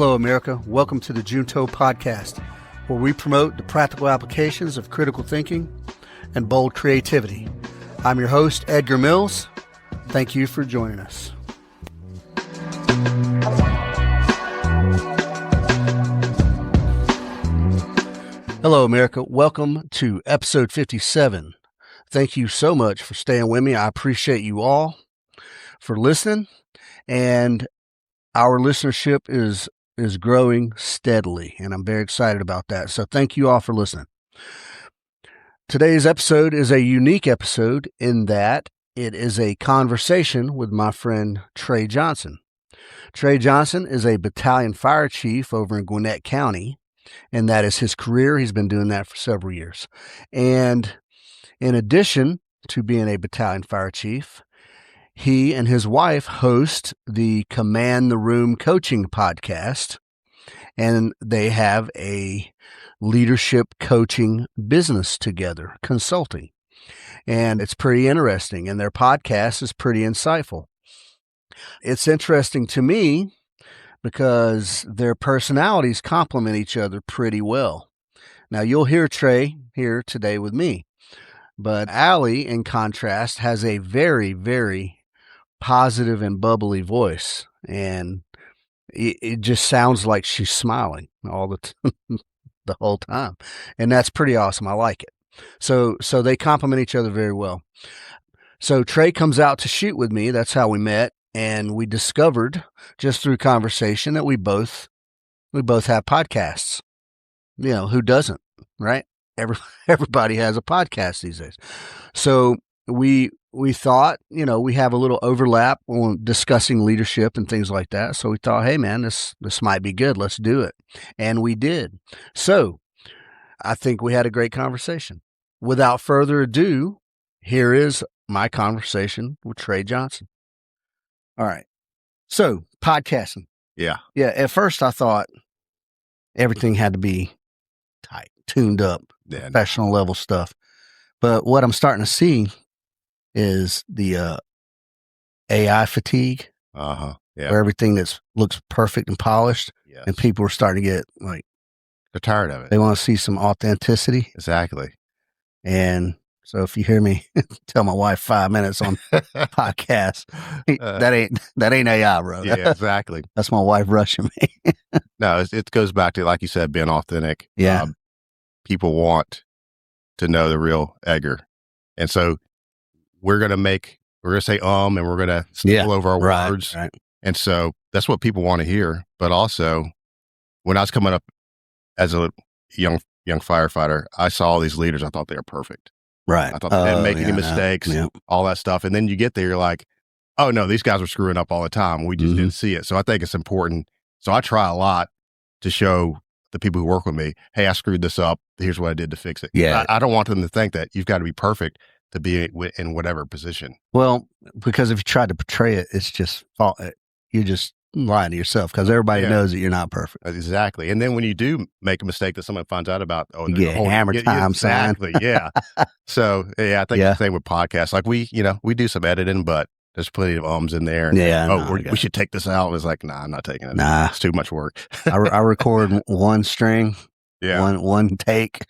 Hello, America. Welcome to the Junto Podcast, where we promote the practical applications of critical thinking and bold creativity. I'm your host, Edgar Mills. Thank you for joining us. Hello, America. Welcome to episode 57. Thank you so much for staying with me. I appreciate you all for listening, and our listenership is growing steadily, and I'm very excited about that. So thank you all for listening. Today's episode is a unique episode in that it is a conversation with my friend Trey Johnson. Trey Johnson is a battalion fire chief over in Gwinnett County, and that is his career. He's been doing that for several years. And in addition to being a battalion fire chief, he and his wife host the Command the Room coaching podcast, and they have a leadership coaching business together, consulting. And it's pretty interesting, and their podcast is pretty insightful. It's interesting to me because their personalities complement each other pretty well. Now, you'll hear Trey here today with me, but Allie, in contrast, has a very, very positive and bubbly voice, and it just sounds like she's smiling all the whole time, and that's pretty awesome. I like it. So they complement each other very well. So Trey comes out to shoot with me. That's how we met, and we discovered just through conversation that we both have podcasts. You know, who doesn't, right? Everybody has a podcast these days. So we thought, you know, we have a little overlap on discussing leadership and things like that. So we thought, hey man, this might be good. Let's do it. And we did. So I think we had a great conversation. Without further ado, here is my conversation with Trey Johnson. All right. So podcasting. Yeah. Yeah. At first I thought everything had to be tight, tuned up, professional level stuff. But what I'm starting to see is the AI fatigue, Yeah. where everything looks perfect and polished, Yes. and people are starting to get like, They're tired of it. they want to see some authenticity. Exactly. And so if you hear me tell my wife 5 minutes on podcast, that ain't AI, bro. Yeah, exactly. That's my wife rushing me. No, it goes back to, like you said, being authentic. Yeah. People want to know the real Edgar. And so we're going to say, and we're going to stumble over our words. Right. And so that's what people want to hear. But also, when I was coming up as a young firefighter, I saw all these leaders. I thought they were perfect. Right. I thought they didn't make any mistakes, all that stuff. And then you get there, you're like, oh no, these guys were screwing up all the time. We just didn't see it. So I think it's important. So I try a lot to show the people who work with me, hey, I screwed this up. Here's what I did to fix it. Yeah. I don't want them to think that you've got to be perfect to be in whatever position. Well, because if you try to portray it, it's just you're just lying to yourself, because everybody knows that you're not perfect. Exactly. And then when you do make a mistake that someone finds out about, you get hammer time. Exactly. Yeah. So I think the same with podcasts. Like we do some editing, but there's plenty of ums in there. We should take this out. It's like, nah, I'm not taking it. Nah, it's too much work. I record one string, one take,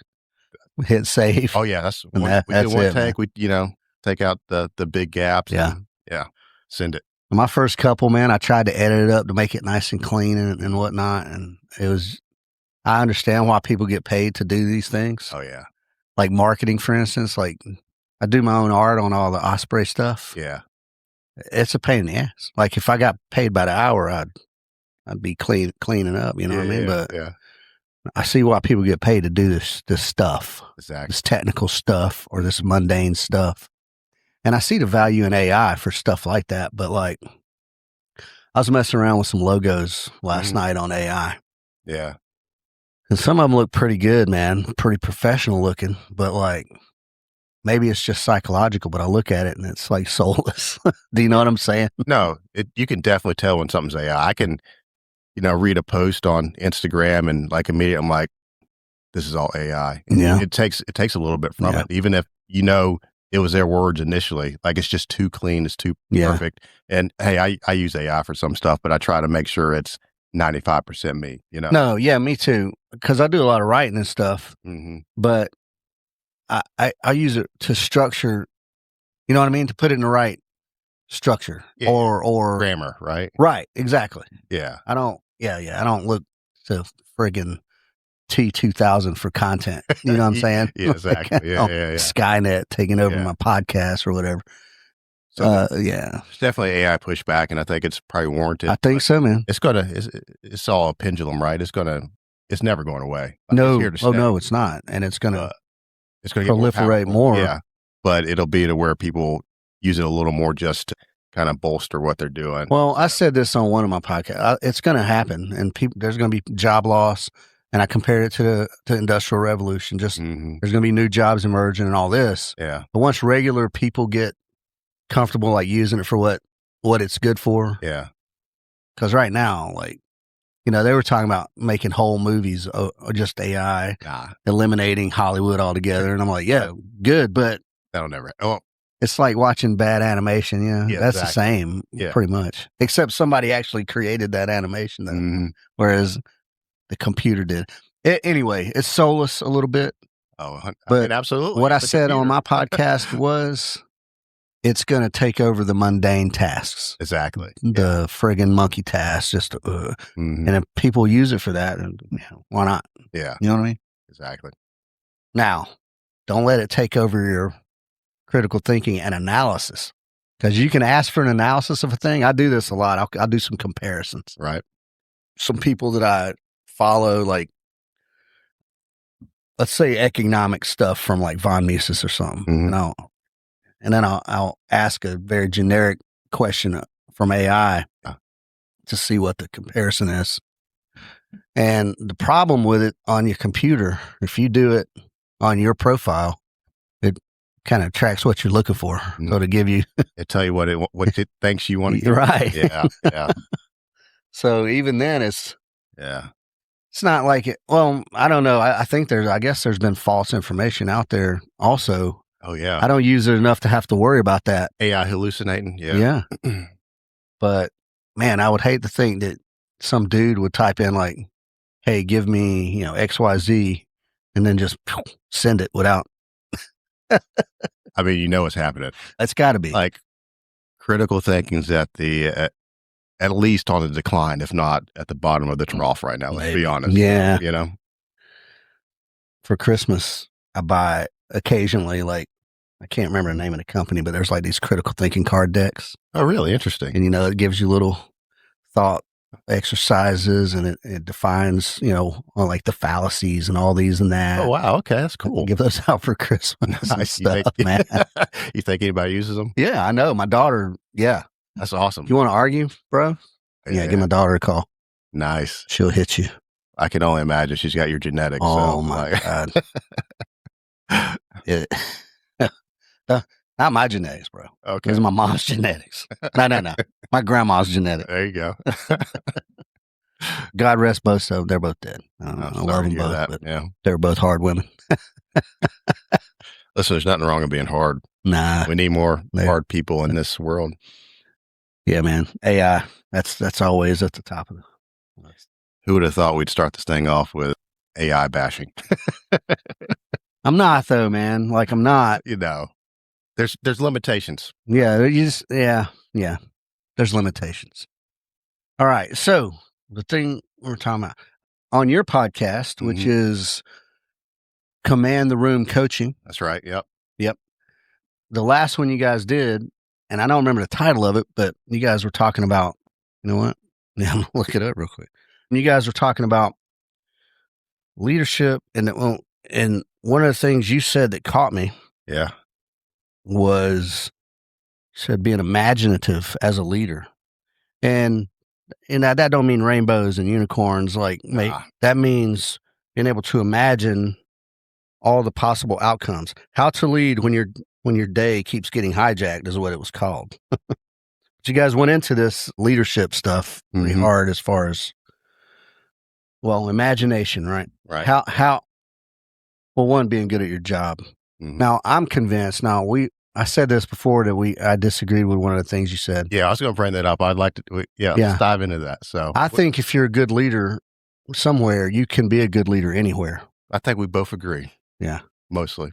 hit save. Oh yeah, that's we do one it, take. Man. We take out the big gaps. Yeah, send it. My first couple, man, I tried to edit it up to make it nice and clean and whatnot, and it was. I understand why people get paid to do these things. Oh yeah, like marketing, for instance. Like I do my own art on all the Osprey stuff. Yeah, it's a pain in the ass. Like if I got paid by the hour, I'd be cleaning up. You know what I mean? But I see why people get paid to do this stuff, exactly. This technical stuff or this mundane stuff. And I see the value in AI for stuff like that. But like, I was messing around with some logos last night on AI. Yeah. And some of them look pretty good, man, pretty professional looking. But like, maybe it's just psychological, but I look at it and it's like soulless. Do you know what I'm saying? No, you can definitely tell when something's AI. I can, read a post on Instagram and like immediately I'm like, this is all AI. Yeah. It takes a little bit from it, even if it was their words initially. Like it's just too clean, it's too perfect. And hey, I use AI for some stuff, but I try to make sure it's 95% me, you know? No, yeah, me too. Because I do a lot of writing and stuff, but I use it to structure, you know what I mean? To put it in the right structure or grammar, right? Right, exactly. Yeah. I don't look to friggin' T2000 for content. You know what I'm saying? Yeah, exactly. Yeah. Skynet taking over my podcast or whatever. So there's definitely AI pushback, and I think it's probably warranted. I think so, man. It's all a pendulum, right? It's never going away. No, it's here to stay. no, it's not, and it's gonna proliferate more. Yeah, but it'll be to where people use it a little more just to kind of bolster what they're doing. Well, I said this on one of my podcasts. It's going to happen, and there's going to be job loss, and I compared it to the Industrial Revolution. Just there's going to be new jobs emerging and all this. Yeah. But once regular people get comfortable, like using it for what it's good for. Yeah. Because right now, like, you know, they were talking about making whole movies or just AI, eliminating Hollywood altogether, and I'm like, yeah, good, but that'll never. Oh. It's like watching bad animation, yeah that's exactly. the same, pretty much. Except somebody actually created that animation, though, whereas the computer did. Anyway, it's soulless a little bit. Oh, but absolutely. What I said on my podcast was, it's going to take over the mundane tasks. Exactly. The friggin' monkey tasks, just and if people use it for that, why not? Yeah. You know what I mean? Exactly. Now, don't let it take over your critical thinking and analysis, because you can ask for an analysis of a thing. I do this a lot. I'll do some comparisons. Right. Some people that I follow, like, let's say economic stuff from like von Mises or something, and then I'll ask a very generic question from AI to see what the comparison is. And the problem with it on your computer, if you do it on your profile, it kind of tracks what you're looking for. So to give you, it tell you what it thinks you want to get. Right. Yeah. So even then it's not like it. Well, I don't know. I think I guess there's been false information out there also. Oh yeah. I don't use it enough to have to worry about that. AI hallucinating. Yeah. But man, I would hate to think that some dude would type in like, hey, give me, XYZ, and then just send it without. I mean, you know what's happening. That's got to be. Like, critical thinking's at least on the decline, if not at the bottom of the trough right now. Let's be honest. Yeah. You know? For Christmas, I buy occasionally, like, I can't remember the name of the company, but there's like these critical thinking card decks. Oh, really? Interesting. And, it gives you little thought exercises, and it defines, like the fallacies and all these and that. Oh, wow. Okay. That's cool. Give those out for Christmas. Nice. Stuff, man. You think anybody uses them? Yeah, I know. My daughter, That's awesome. You want to argue, bro? Yeah, give my daughter a call. Nice. She'll hit you. I can only imagine she's got your genetics. Oh, my God. Not my genetics, bro. Okay. It's my mom's genetics. No. My grandma's genetics. There you go. God rest both of them. They're both dead. I love them both. But they're both hard women. Listen, there's nothing wrong with being hard. Nah. We need more hard people in this world. Yeah, man. AI, that's always at the top of the list. Who would have thought we'd start this thing off with AI bashing? I'm not, though, man. Like, I'm not. There's limitations. Yeah, there's limitations. All right, so the thing we're talking about on your podcast, which is Command the Room Coaching. That's right. Yep. The last one you guys did, and I don't remember the title of it, but you guys were talking about, you know what? Yeah, I'm going to look it up real quick. And you guys were talking about leadership, and one of the things you said that caught me was, said being imaginative as a leader. And that don't mean rainbows and unicorns. Like, that means being able to imagine all the possible outcomes. How to lead when your day keeps getting hijacked is what it was called. But you guys went into this leadership stuff pretty hard as far as, well, imagination, right? Right. How well, one, being good at your job. Now, I'm convinced. Now, I said this before that I disagreed with one of the things you said. Yeah, I was going to bring that up. I'd like to, let's dive into that. So I think if you're a good leader somewhere, you can be a good leader anywhere. I think we both agree. Yeah. Mostly.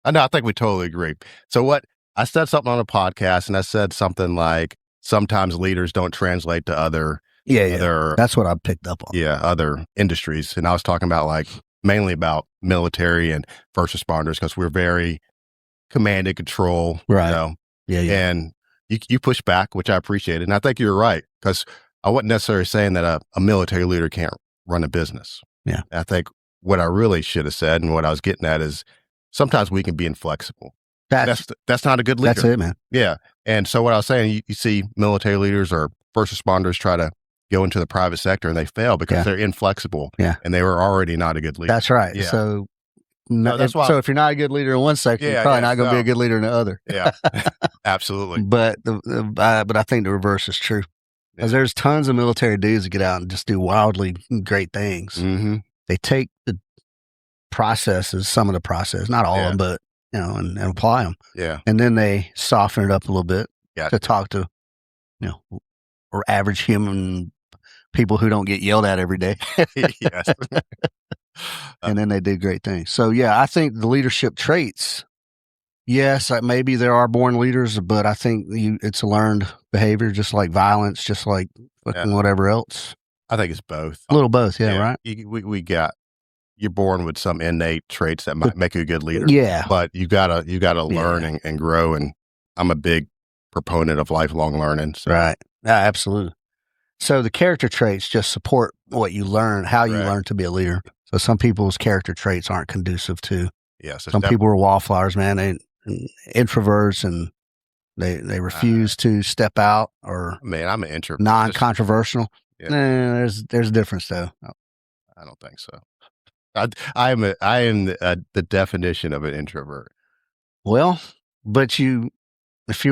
I think we totally agree. So I said something on a podcast, and I said something like, sometimes leaders don't translate to other. That's what I picked up on. Yeah, other industries. And I was talking about mainly about military and first responders, because we're very command and control. Right. Yeah. And you push back, which I appreciated. And I think you're right, because I wasn't necessarily saying that a military leader can't run a business. Yeah. I think what I really should have said, and what I was getting at, is sometimes we can be inflexible. That's not a good leader. That's it, man. Yeah. And so what I was saying, you see military leaders or first responders try to go into the private sector, and they fail because they're inflexible. Yeah. And they were already not a good leader. That's right. Yeah. So if you're not a good leader in one sector, you're probably not going to be a good leader in the other. Yeah, absolutely. But I think the reverse is true. Because there's tons of military dudes that get out and just do wildly great things. Mm-hmm. They take the processes, some of the process, not all of them, but and apply them. Yeah. And then they soften it up a little bit to talk to, or average human people who don't get yelled at every day. Yes. And then they do great things. So I think the leadership traits, yes, maybe there are born leaders, but I think it's a learned behavior, just like violence, just like fucking whatever else. I think it's both. A little both, right? You're born with some innate traits that might make you a good leader. Yeah. But you gotta learn and grow. And I'm a big proponent of lifelong learning. So. Right. Yeah, absolutely. So the character traits just support what you learn, how you learn to be a leader. So some people's character traits aren't conducive to. Yeah. So some people are wallflowers, man. They introverts, and they refuse to step out, or I'm an introvert. Non-controversial. There's a difference though. I don't think so. I am the definition of an introvert. Well, but if you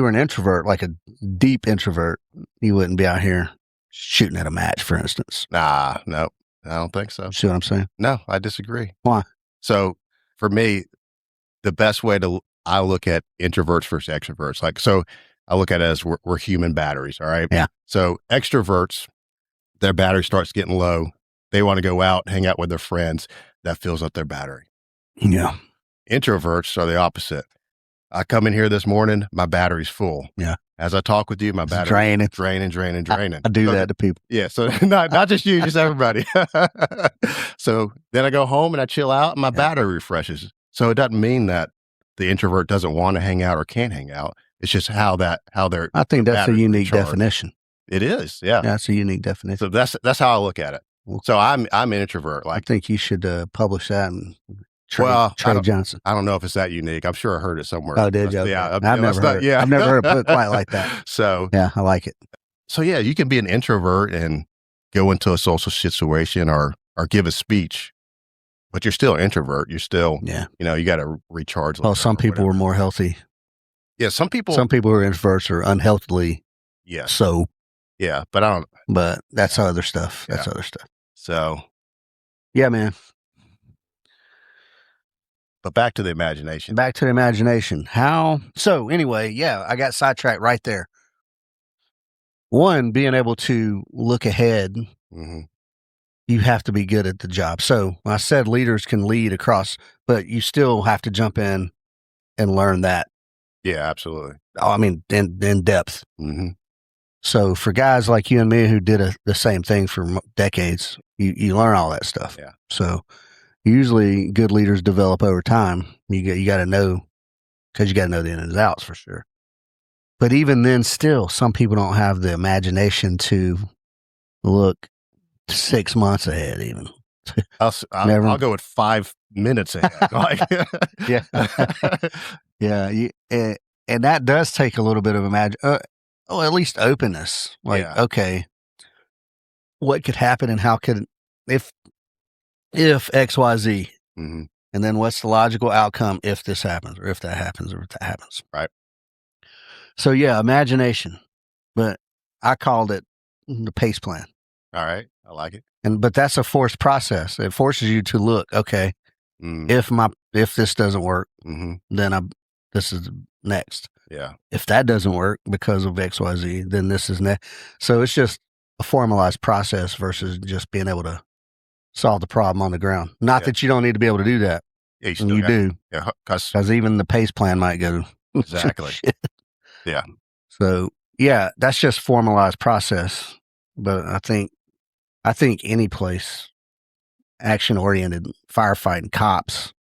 were an introvert, like a deep introvert, you wouldn't be out here shooting at a match, for instance. No, I don't think so. See what I'm saying? No, I disagree. Why? So for me, the best way I look at introverts versus extroverts. So I look at it as we're human batteries. All right. Yeah. So extroverts, their battery starts getting low. They want to go out, hang out with their friends. That fills up their battery. Yeah. Introverts are the opposite. I come in here this morning, my battery's full. Yeah. As I talk with you, my battery's draining. I do that to people. Yeah. So not just you, just everybody. So then I go home and I chill out, and my battery refreshes. So it doesn't mean that the introvert doesn't want to hang out or can't hang out. It's just how they're. I think that's a unique definition. It is. Yeah. That's a unique definition. So that's how I look at it. So I'm an introvert. I think you should publish that and Trey Johnson. I don't know if it's that unique. I'm sure I heard it somewhere. Oh, did you? Yeah. I've never heard it. Yeah. I've never heard it put quite like that. So yeah, I like it. So you can be an introvert and go into a social situation or give a speech, but you're still an introvert. You're still, you got to recharge. Well, some people are more healthy. Yeah. Some people who are introverts are unhealthily. Yeah. So. Yeah. But that's other stuff. That's other stuff. So. Yeah, man. But back to the imagination. So anyway, I got sidetracked right there. One, being able to look ahead, you have to be good at the job. So when I said leaders can lead across, but you still have to jump in and learn that. Yeah, absolutely. I mean, in depth. Mm-hmm. So for guys like you and me who did the same thing for decades, you learn all that stuff. Yeah. So usually good leaders develop over time. You got to know, because you got to know the ins and outs for sure. But even then, still, some people don't have the imagination to look 6 months ahead. Even I'll go with 5 minutes ahead. Yeah. And that does take a little bit of at least openness. Okay, what could happen, and how could if X, Y, Z, and then what's the logical outcome if this happens, or if that happens, or if that happens. Right. So imagination, but I called it the PACE plan. All right, I like it. But that's a forced process. It forces you to look. Okay, if this doesn't work, then this is next. Yeah. If that doesn't work because of XYZ, then this is next. So it's just a formalized process versus just being able to solve the problem on the ground. Not that you don't need to be able to do that. Yeah, and you do. Yeah, because even the PACE plan might go. Exactly. Yeah. So yeah, that's just formalized process. But I think any place, action-oriented firefighting cops,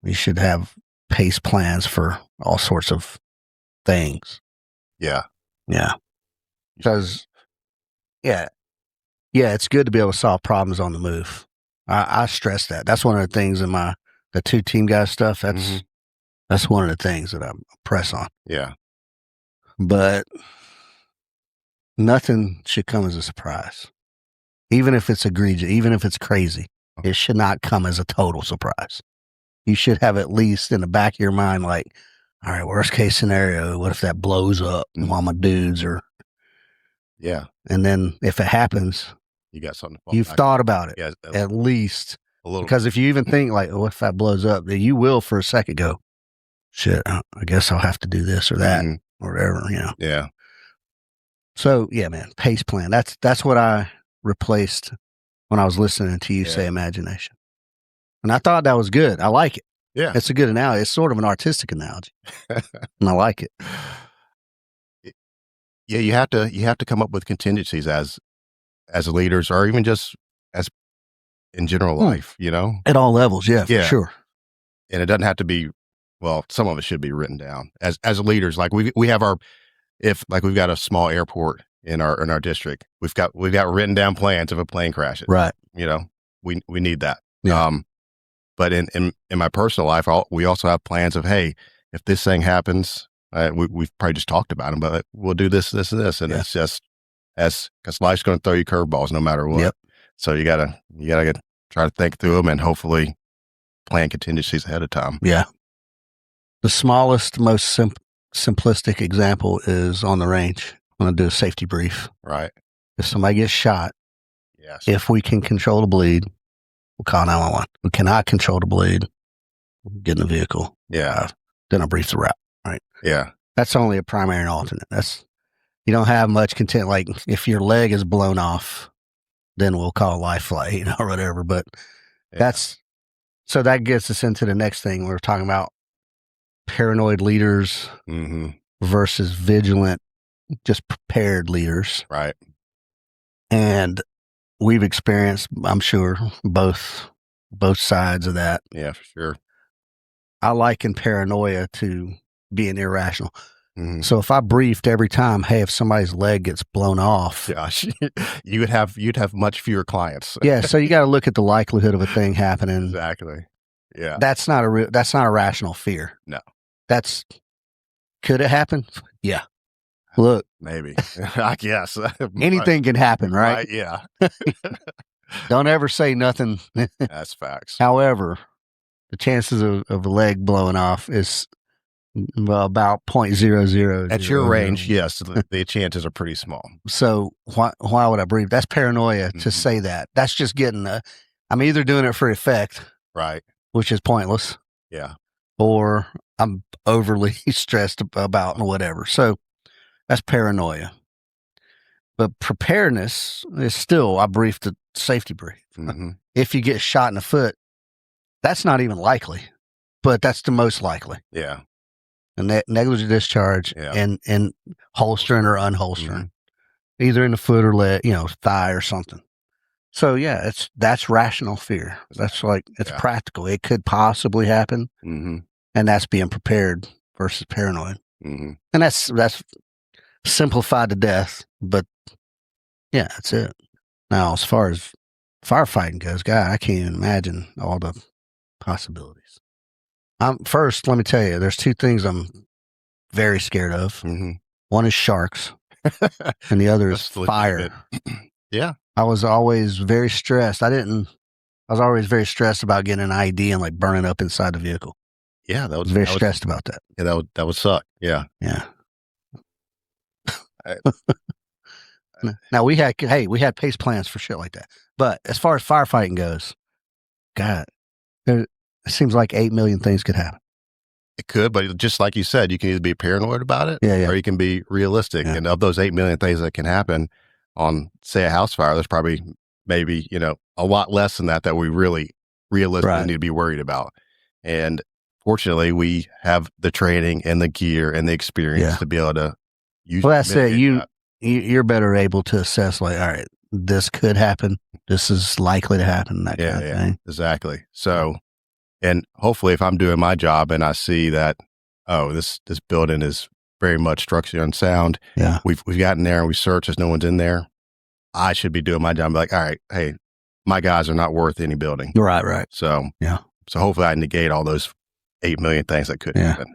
we should have PACE plans for all sorts of things. Yeah. Yeah. Because, it's good to be able to solve problems on the move. I stress that. That's one of the things in the 2-team guys stuff. That's one of the things that I press on. Yeah. But nothing should come as a surprise. Even if it's egregious, even if it's crazy, it should not come as a total surprise. You should have at least in the back of your mind, like, all right, worst case scenario, what if that blows up while my dudes are. Yeah. And then if it happens, you got something. You've thought about it. Yeah, at least. A little. Because if you even think, like, what if that blows up, then you will for a second go, shit, I guess I'll have to do this or that or whatever, Yeah. So, yeah, man, PACE plan. That's what I replaced when I was listening to you say imagination. And I thought that was good. I like it. Yeah. It's a good analogy. It's sort of an artistic analogy. And I like it. Yeah, you have to come up with contingencies as leaders, or even just as in general life, At all levels, yeah, for sure. And it doesn't have to be, well, some of it should be written down as leaders. Like we have we've got a small airport in our district, we've got written down plans if a plane crashes. Right. We need that. Yeah. But in my personal life, we also have plans of, hey, if this thing happens, we've probably just talked about them, but we'll do this, this, and this, and it's just because life's going to throw you curveballs no matter what. Yep. So you gotta try to think through them and hopefully plan contingencies ahead of time. Yeah. The smallest, most simplistic example is on the range. I'm going to do a safety brief. Right. If somebody gets shot, yes, if we can control the bleed, we'll call 911. We cannot control the bleed, we'll get in the vehicle. Yeah. Then I'll brief the route. Right. Yeah. That's only a primary and alternate. You don't have much content. Like if your leg is blown off, then we'll call life flight, or whatever. But so that gets us into the next thing. We're talking about paranoid leaders versus vigilant, just prepared leaders. Right. And we've experienced, I'm sure, both sides of that. Yeah, for sure. I liken paranoia to being irrational. So if I briefed every time, hey, if somebody's leg gets blown off, gosh, you'd have much fewer clients. Yeah, so you got to look at the likelihood of a thing happening. Exactly. Yeah, that's not a rational fear. No, could it happen? Yeah. Look, maybe. I guess anything can happen, right? Yeah. Don't ever say nothing. That's facts. However, the chances of a leg blowing off is about 0.00. At your range, yes, the chances are pretty small. So why would I brief? That's paranoia to say that. That's just getting I'm either doing it for effect, right, which is pointless. Yeah. Or I'm overly stressed about whatever. So that's paranoia. But preparedness is still, I briefed the safety brief. If you get shot in the foot, that's not even likely, but that's the most likely. Yeah. And that negligent discharge and holstering or unholstering, either in the foot or leg, thigh or something. So yeah, that's rational fear. That's like, it's practical. It could possibly happen. And that's being prepared versus paranoid. And that's simplified to death, but yeah, that's it. Now, as far as firefighting goes, God, I can't even imagine all the possibilities. First, let me tell you, there's two things I'm very scared of. One is sharks, and the other is fire. Yeah. I was always very stressed. I was always very stressed about getting an ID and like burning up inside the vehicle. Yeah, I was very stressed about that. Yeah, that would suck. Yeah. Yeah. Now we had PACE plans for shit like that. But as far as firefighting goes, God, it seems like 8 million things could happen. It could, but just like you said, you can either be paranoid about it or you can be realistic. And of those 8 million things that can happen on, say, a house fire, there's probably maybe, a lot less than that we really realistically need to be worried about. And fortunately, we have the training and the gear and the experience to be able to use. Well, that's it. You're better able to assess, like, all right, this could happen. This is likely to happen. That kind of thing. Exactly. So, and hopefully, if I'm doing my job and I see that, this building is very much structurally unsound. Yeah, we've gotten there and we searched. There's no one's in there. I should be doing my job. Be like, all right, hey, my guys are not worth any building. Right. So hopefully I negate all those 8 million things that could happen.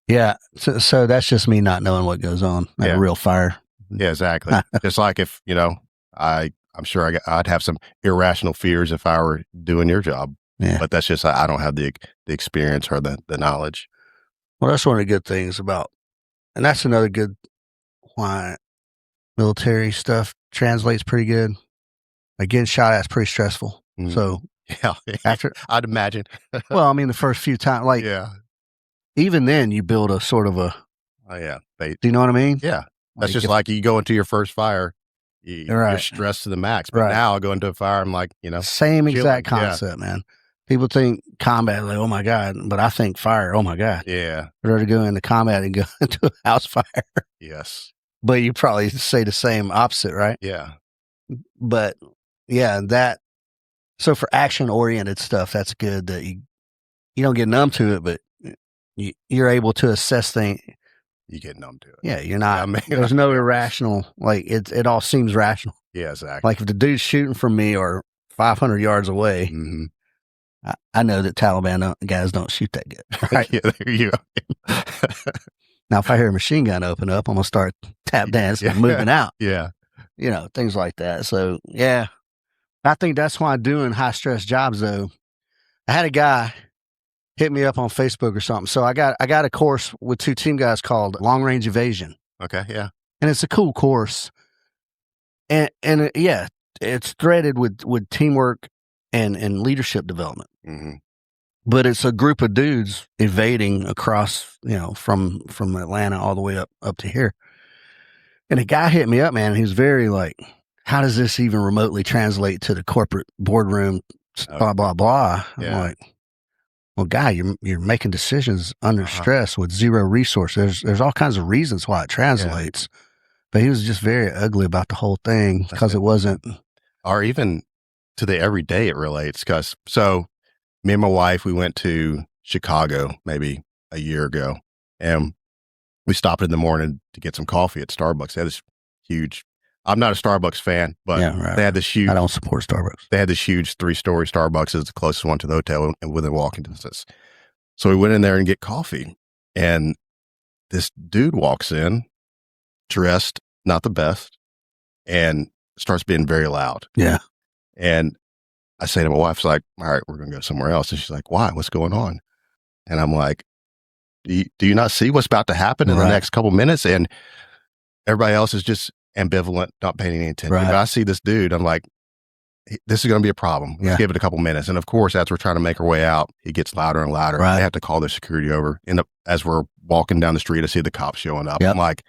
Yeah. So that's just me not knowing what goes on at a real fire. Yeah, exactly. Just like if, I'm sure I'd have some irrational fears if I were doing your job. Yeah. But that's just, I don't have the experience or the knowledge. Well, that's one of the good things about, and that's another good why military stuff translates pretty good. Like getting shot at is pretty stressful. So after, I'd imagine. Well, I mean, the first few times, even then you build a sort of a, do you know what I mean? Yeah. That's just like you go into your first fire, you're stressed to the max. But now I go into a fire, I'm like, same exact concept, man. People think combat, like, oh my God, but I think fire, oh my God. Yeah. I'd rather go into combat and go into a house fire. Yes. But you probably say the same opposite, right? Yeah. But so for action oriented stuff, that's good that you don't get numb to it, but you're able to assess things. You get numb to it. Yeah, you're not. There's no irrational. Like it all seems rational. Yeah, exactly. Like if the dude's shooting from me or 500 yards away, I know that Taliban guys don't shoot that good. Right? Yeah, there you go. Now, if I hear a machine gun open up, I'm gonna start tap dancing and moving out. Yeah, things like that. So I think that's why doing high stress jobs though. I had a guy hit me up on Facebook or something. So I got a course with 2 team guys called Long Range Evasion. Okay, yeah. And it's a cool course. And it's threaded with teamwork and leadership development. But it's a group of dudes evading across, from Atlanta all the way up to here. And a guy hit me up, man. He was very like, how does this even remotely translate to the corporate boardroom, blah, blah, blah. I'm like, well, guy, you're making decisions under stress with zero resources. There's all kinds of reasons why it translates. But he was just very ugly about the whole thing because it wasn't. Or even to the everyday it relates. So me and my wife, we went to Chicago maybe a year ago, and we stopped in the morning to get some coffee at Starbucks. They had this huge, I'm not a Starbucks fan, but they had this huge. I don't support Starbucks. They had this huge 3-story Starbucks as the closest one to the hotel and within walking distance. So we went in there and get coffee, and this dude walks in, dressed not the best, and starts being very loud. Yeah. And I say to my wife, like, all right, we're going to go somewhere else. And she's like, why? What's going on? And I'm like, do you not see what's about to happen in the next couple minutes? And everybody else is just ambivalent, not paying any attention. But I see this dude, I'm like, this is going to be a problem. Let's give it a couple minutes. And of course, as we're trying to make our way out, he gets louder and louder. They have to call their security over. And as we're walking down the street, I see the cops showing up. I'm like,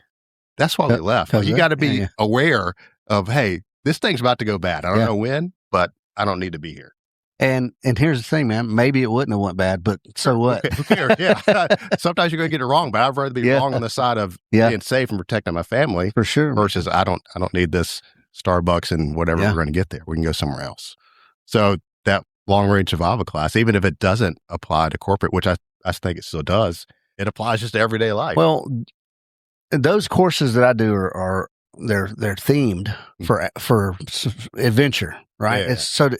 that's why we left. You got to be aware of, hey, this thing's about to go bad. I don't know when, but I don't need to be here. And here's the thing, man. Maybe it wouldn't have went bad, but so what? Who cares? Yeah. Sometimes you're going to get it wrong, but I'd rather be wrong on the side of being safe and protecting my family for sure. Versus I don't need this Starbucks and whatever we're going to get there. We can go somewhere else. So that long range survival class, even if it doesn't apply to corporate, which I think it still does, it applies just to everyday life. Well, those courses that I do are they're themed for adventure, right? Yeah. It's so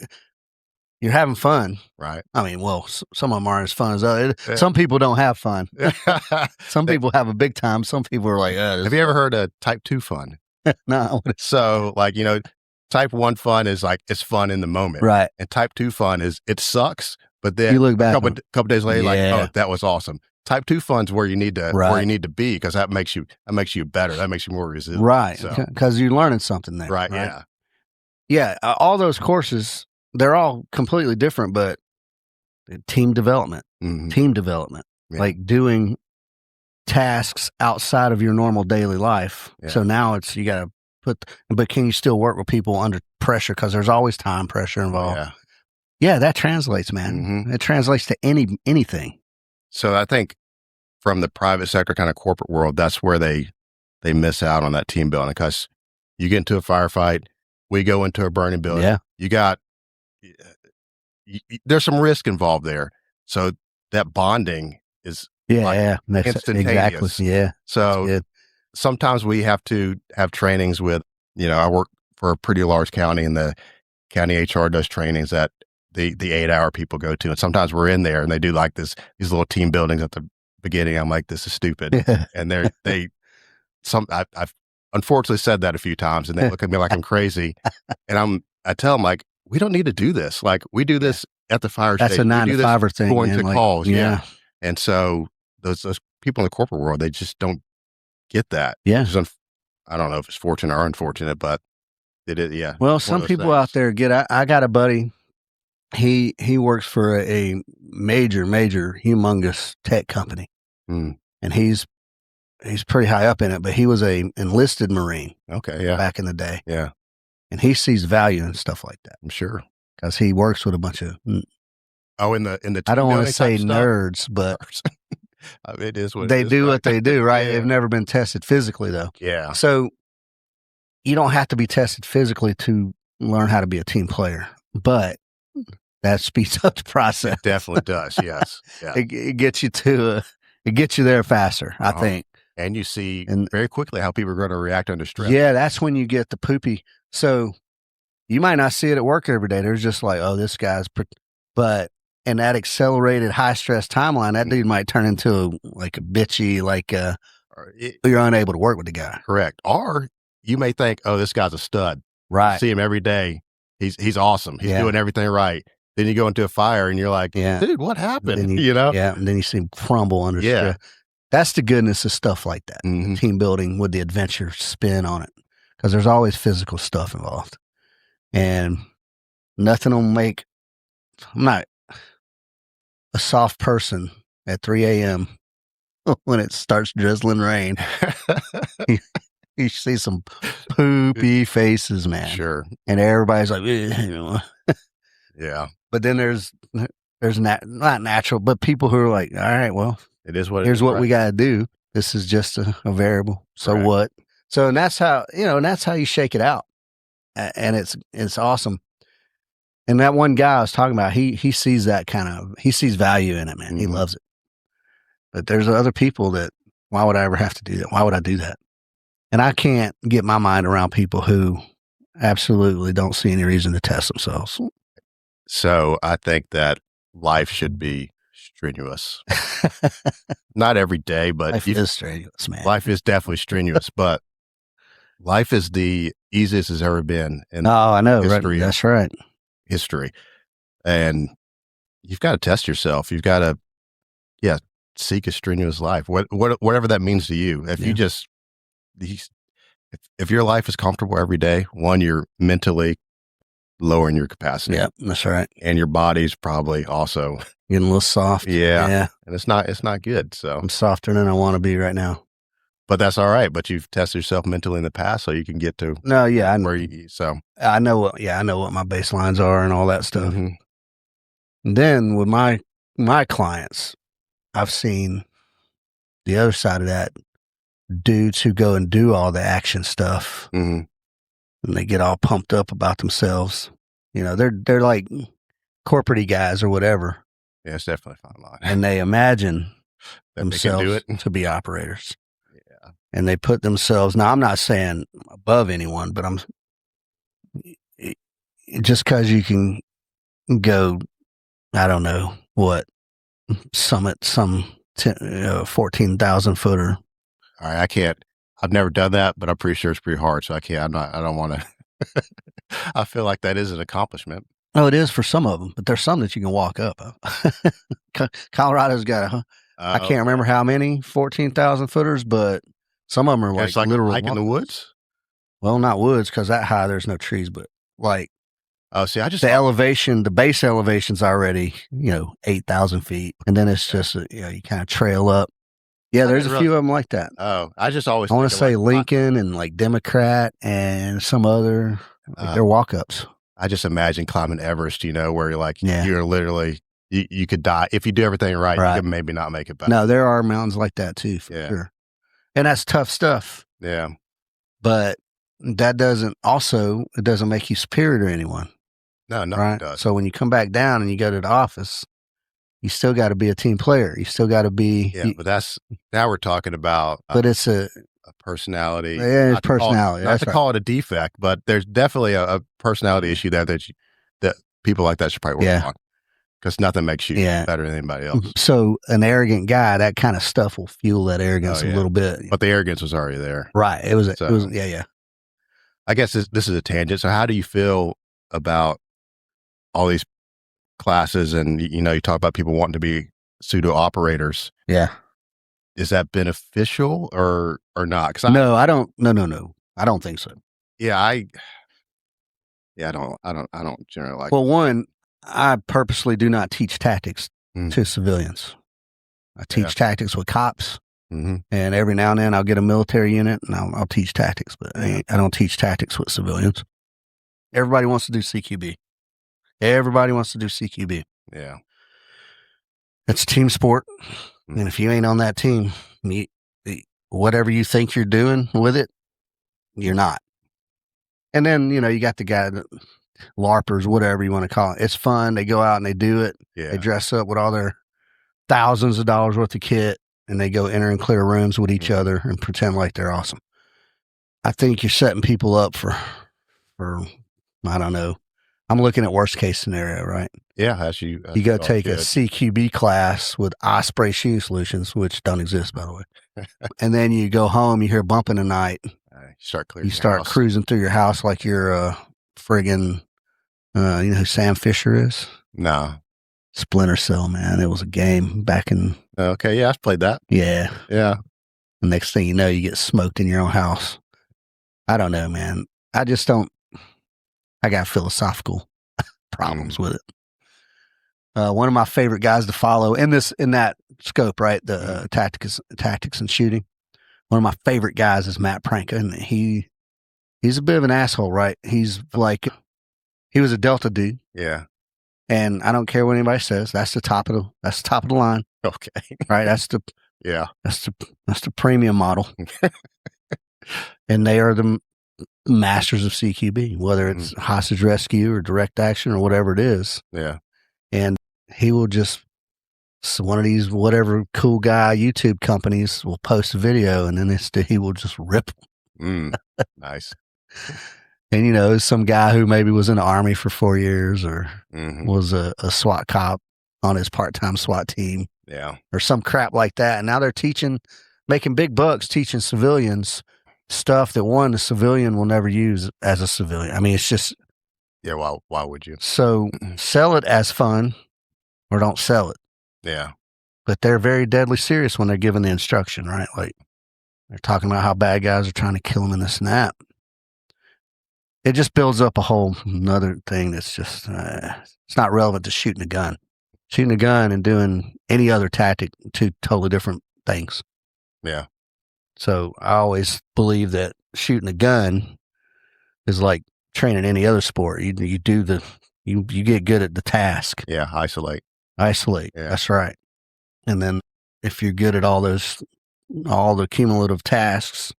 you're having fun, right? I mean, well, some of them aren't as fun as others. Some people don't have fun. Some people have a big time. Some people are like, have you ever heard of type 2 fun? No. So like, type 1 fun is like, it's fun in the moment. Right. And type 2 fun is, it sucks, but then you look back a couple days later, like, oh, that was awesome. Type 2 fun's where you need to be, because that makes you better. That makes you more resilient. Right. Because you're learning something there. Right. Yeah. Yeah. All those courses, they're all completely different, but team development. like doing tasks outside of your normal daily life. Yeah. So now you got to but can you still work with people under pressure? Because there's always time pressure involved. Yeah, that translates, man. It translates to anything. So I think from the private sector kind of corporate world, that's where they miss out on that team building, because you get into a firefight, we go into a burning building. Yeah. You got, there's some risk involved there. So that bonding is instantaneous. Exactly. Yeah. So sometimes we have to have trainings with, I work for a pretty large county, and the county HR does trainings that the 8-hour people go to. And sometimes we're in there and they do like these little team buildings at the beginning. I'm like, this is stupid. And I've unfortunately said that a few times, and they look at me like I'm crazy. And I tell them, like, we don't need to do this. Like, we do this at the fire station. That's a 9-to-5 thing. Going to calls. Yeah. And so those people in the corporate world, they just don't get that. Yeah. I don't know if it's fortunate or unfortunate, but it is. Yeah. Well, some people out there I got a buddy. He works for a major, humongous tech company. And he's pretty high up in it, but he was a enlisted Marine. Okay. Yeah. Back in the day. Yeah. And he sees value in stuff like that. I'm sure. Because he works with a bunch of in the I don't want to say nerds, but it is what they do. What they do, right? Yeah. They've never been tested physically, though. Yeah. So you don't have to be tested physically to learn how to be a team player, but that speeds up the process. It definitely does. Yes. Yeah. It gets you it gets you there faster, I think. And you see very quickly how people are going to react under stress. Yeah, that's when you get the poopy. So you might not see it at work every day. There's just like, oh, this guy's, but in that accelerated high stress timeline, that dude might turn into a bitchy, you're unable to work with the guy. Correct. Or you may think, oh, this guy's a stud. Right. You see him every day. He's awesome. He's doing everything right. Then you go into a fire and you're like, dude, what happened? Yeah. And then you see him crumble under stress. That's the goodness of stuff like that. Team building with the adventure spin on it. Because there's always physical stuff involved. And nothing will make, I'm not a soft person at 3 a.m. when it starts drizzling rain. You see some poopy faces, man. Sure. And everybody's like, yeah. But then there's not natural, but people who are like, all right, well, it is what here's what we got to do. This is just a variable. So what? So, and that's how, that's how you shake it out. And it's awesome. And that one guy I was talking about, he sees that he sees value in it, man. He loves it. But there's other people that, why would I ever have to do that? Why would I do that? And I can't get my mind around people who absolutely don't see any reason to test themselves. So I think that life should be strenuous. Not every day, but life is strenuous, man. Life is definitely strenuous, but life is the easiest it's ever been in I know, history. Right? That's right. History. And you've got to test yourself. You've got to, seek a strenuous life. Whatever that means to you. If you just, if your life is comfortable every day, one, you're mentally lowering your capacity. Yeah, that's right. And your body's probably also getting a little soft. Yeah. And it's not good. So I'm softer than I want to be right now. But that's all right. But you've tested yourself mentally in the past, so you can get to where you. So I know what my baselines are and all that stuff. And then with my clients, I've seen the other side of that. Dudes who go and do all the action stuff, and they get all pumped up about themselves. They're like corporate guys or whatever. Yeah, it's definitely a fine line. And they imagine themselves to be operators. Yeah. And they put themselves, now I'm not saying above anyone, but just because you can go, I don't know what, summit some 14,000 footer. All right, I've never done that, but I'm pretty sure it's pretty hard. So I don't want to, I feel like that is an accomplishment. Oh, it is for some of them, but there's some that you can walk up. Colorado's got I can't remember how many 14,000 footers, but some of them are like literal hike in the woods. Well, not woods, because that high there's no trees, but like Oh, see, I just the elevation, the base elevation's already 8,000 feet, and then it's just you kind of trail up. Yeah, there's a few of them like that. Oh, I just always I want to say Lincoln and like Democrat and some other. They're walk-ups. I just imagine climbing Everest, where you're like, you're literally, you could die. If you do everything right, you could maybe not make it back. No, there are mountains like that too, for sure. And that's tough stuff. Yeah. But that doesn't make you superior to anyone. No, it does. So when you come back down and you go to the office, you still got to be a team player. You still got to be. Yeah, but now we're talking about. But it's a personality. Yeah, it's personality. Not to call it a defect, but there's definitely a personality issue there that people like that should probably work on. Because nothing makes you better than anybody else. So an arrogant guy, that kind of stuff will fuel that arrogance a little bit. But the arrogance was already there. Right. It was. I guess this is a tangent. So how do you feel about all these classes, and you talk about people wanting to be pseudo operators? Yeah. Is that beneficial or not? No, I don't. No. I don't think so. Yeah, I don't generally like. Well, one, I purposely do not teach tactics to civilians. I teach tactics with cops, and every now and then I'll get a military unit and I'll teach tactics, but I don't teach tactics with civilians. Everybody wants to do CQB. Yeah. It's a team sport. And if you ain't on that team, whatever you think you're doing with it, you're not. And then, you got the guy, LARPers, whatever you want to call it. It's fun. They go out and they do it. Yeah. They dress up with all their thousands of dollars worth of kit, and they go enter and clear rooms with each other and pretend like they're awesome. I think you're setting people up for I don't know. I'm looking at worst case scenario, right? Yeah, you go take a CQB class with Osprey shooting solutions, which don't exist, by the way. And then you go home, you hear bumping at night. You start cruising through your house like you're a friggin', you know who Sam Fisher is? No. Splinter Cell, man. It was a game back in. Okay, yeah, I've played that. Yeah. Yeah. The next thing you know, you get smoked in your own house. I don't know, man. I just don't. I got philosophical problems with it. One of my favorite guys to follow in that scope, right? The tactics and shooting. One of my favorite guys is Matt Pranka, and he's a bit of an asshole, right? He's like, he was a Delta dude. Yeah. And I don't care what anybody says. That's the top of the line. Okay. Right. That's the premium model. And they are the masters of CQB, whether it's hostage rescue or direct action or whatever it is. Yeah. And he will just, one of these whatever cool guy YouTube companies will post a video, and then he will just rip them. Nice. And some guy who maybe was in the Army for 4 years or was a SWAT cop on his part-time SWAT team. Yeah. Or some crap like that. And now they're making big bucks teaching civilians stuff that the civilian will never use as a civilian. I mean, it's just. Yeah, why would you? So sell it as fun or don't sell it. Yeah. But they're very deadly serious when they're giving the instruction, right? Like they're talking about how bad guys are trying to kill them in this and that. It just builds up a whole another thing that's just, it's not relevant to shooting a gun. Shooting a gun and doing any other tactic, two totally different things. Yeah. So I always believe that shooting a gun is like training any other sport. You get good at the task. Yeah. Isolate. Yeah. That's right. And then if you're good at all the cumulative tasks,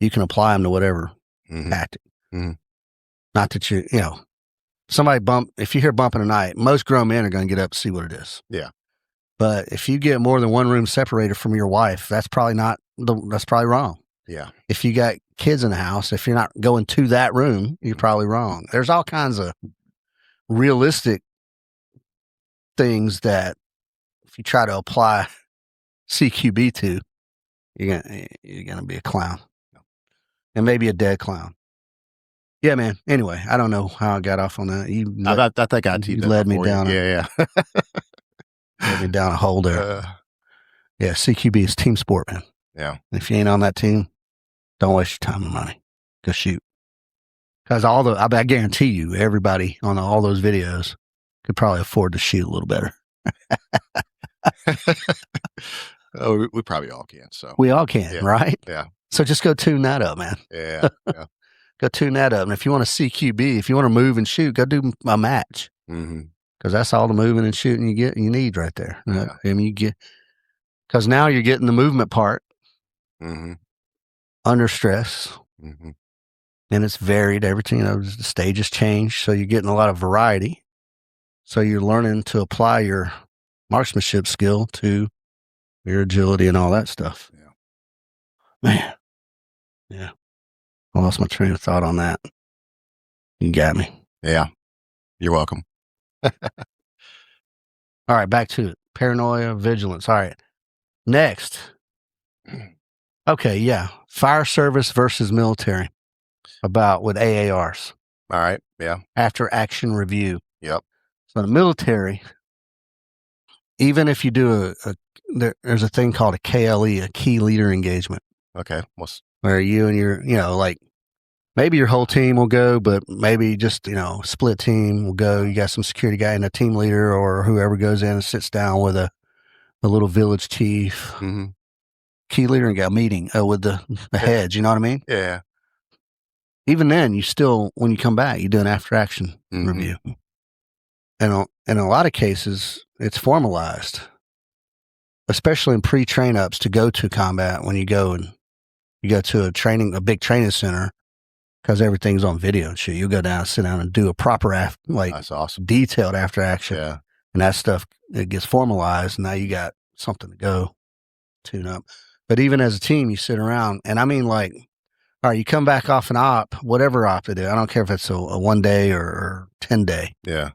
you can apply them to whatever tactic. Mm-hmm. Not that if you hear bumping tonight, most grown men are going to get up to see what it is. Yeah. But if you get more than one room separated from your wife, that's probably wrong. Yeah. If you got kids in the house, if you're not going to that room, you're probably wrong. There's all kinds of realistic things that if you try to apply CQB to, you're gonna be a clown. And maybe a dead clown. Yeah, man. Anyway, I don't know how I got off on that. I think I teed that led me down. Yeah. Led me down a hole there. Yeah, CQB is team sport, man. Yeah. If you ain't on that team, don't waste your time and money. Go shoot. Because I guarantee you, everybody on all those videos could probably afford to shoot a little better. Oh, we probably all can. So we all can, right? Yeah. So just go tune that up, man. Yeah. Go tune that up. And if you want to CQB, if you want to move and shoot, go do a match. Because that's all the moving and shooting you need right there. Yeah. I mean, because now you're getting the movement part under stress. And it's varied. Everything, the stages change. So you're getting a lot of variety. So you're learning to apply your marksmanship skill to your agility and all that stuff. Yeah. Man. Yeah. I lost my train of thought on that. You got me. Yeah. You're welcome. All right, back to it. Paranoia, vigilance. All right. Next. Okay, yeah. Fire service versus military. About with AARs. All right. Yeah. After action review. Yep. So the military, even if you do there's a thing called a KLE, a key leader engagement. Okay. Where you and your, like maybe your whole team will go, but maybe just, split team will go. You got some security guy and a team leader or whoever goes in and sits down with a little village chief, key leader and got a meeting with the heads. You know what I mean? Yeah. Even then, you still, when you come back, you do an after action review. And in a lot of cases, it's formalized, especially in pre-train ups to go to combat when you go to a big training center, because everything's on video and shit. You go down, sit down and do a proper, that's awesome. Detailed after action. Yeah. And that stuff, it gets formalized. And now you got something to go tune up. But even as a team, you sit around and I mean, like, all right, you come back off an op, whatever op it is. I don't care if it's a 1 day or 10 day. Yeah.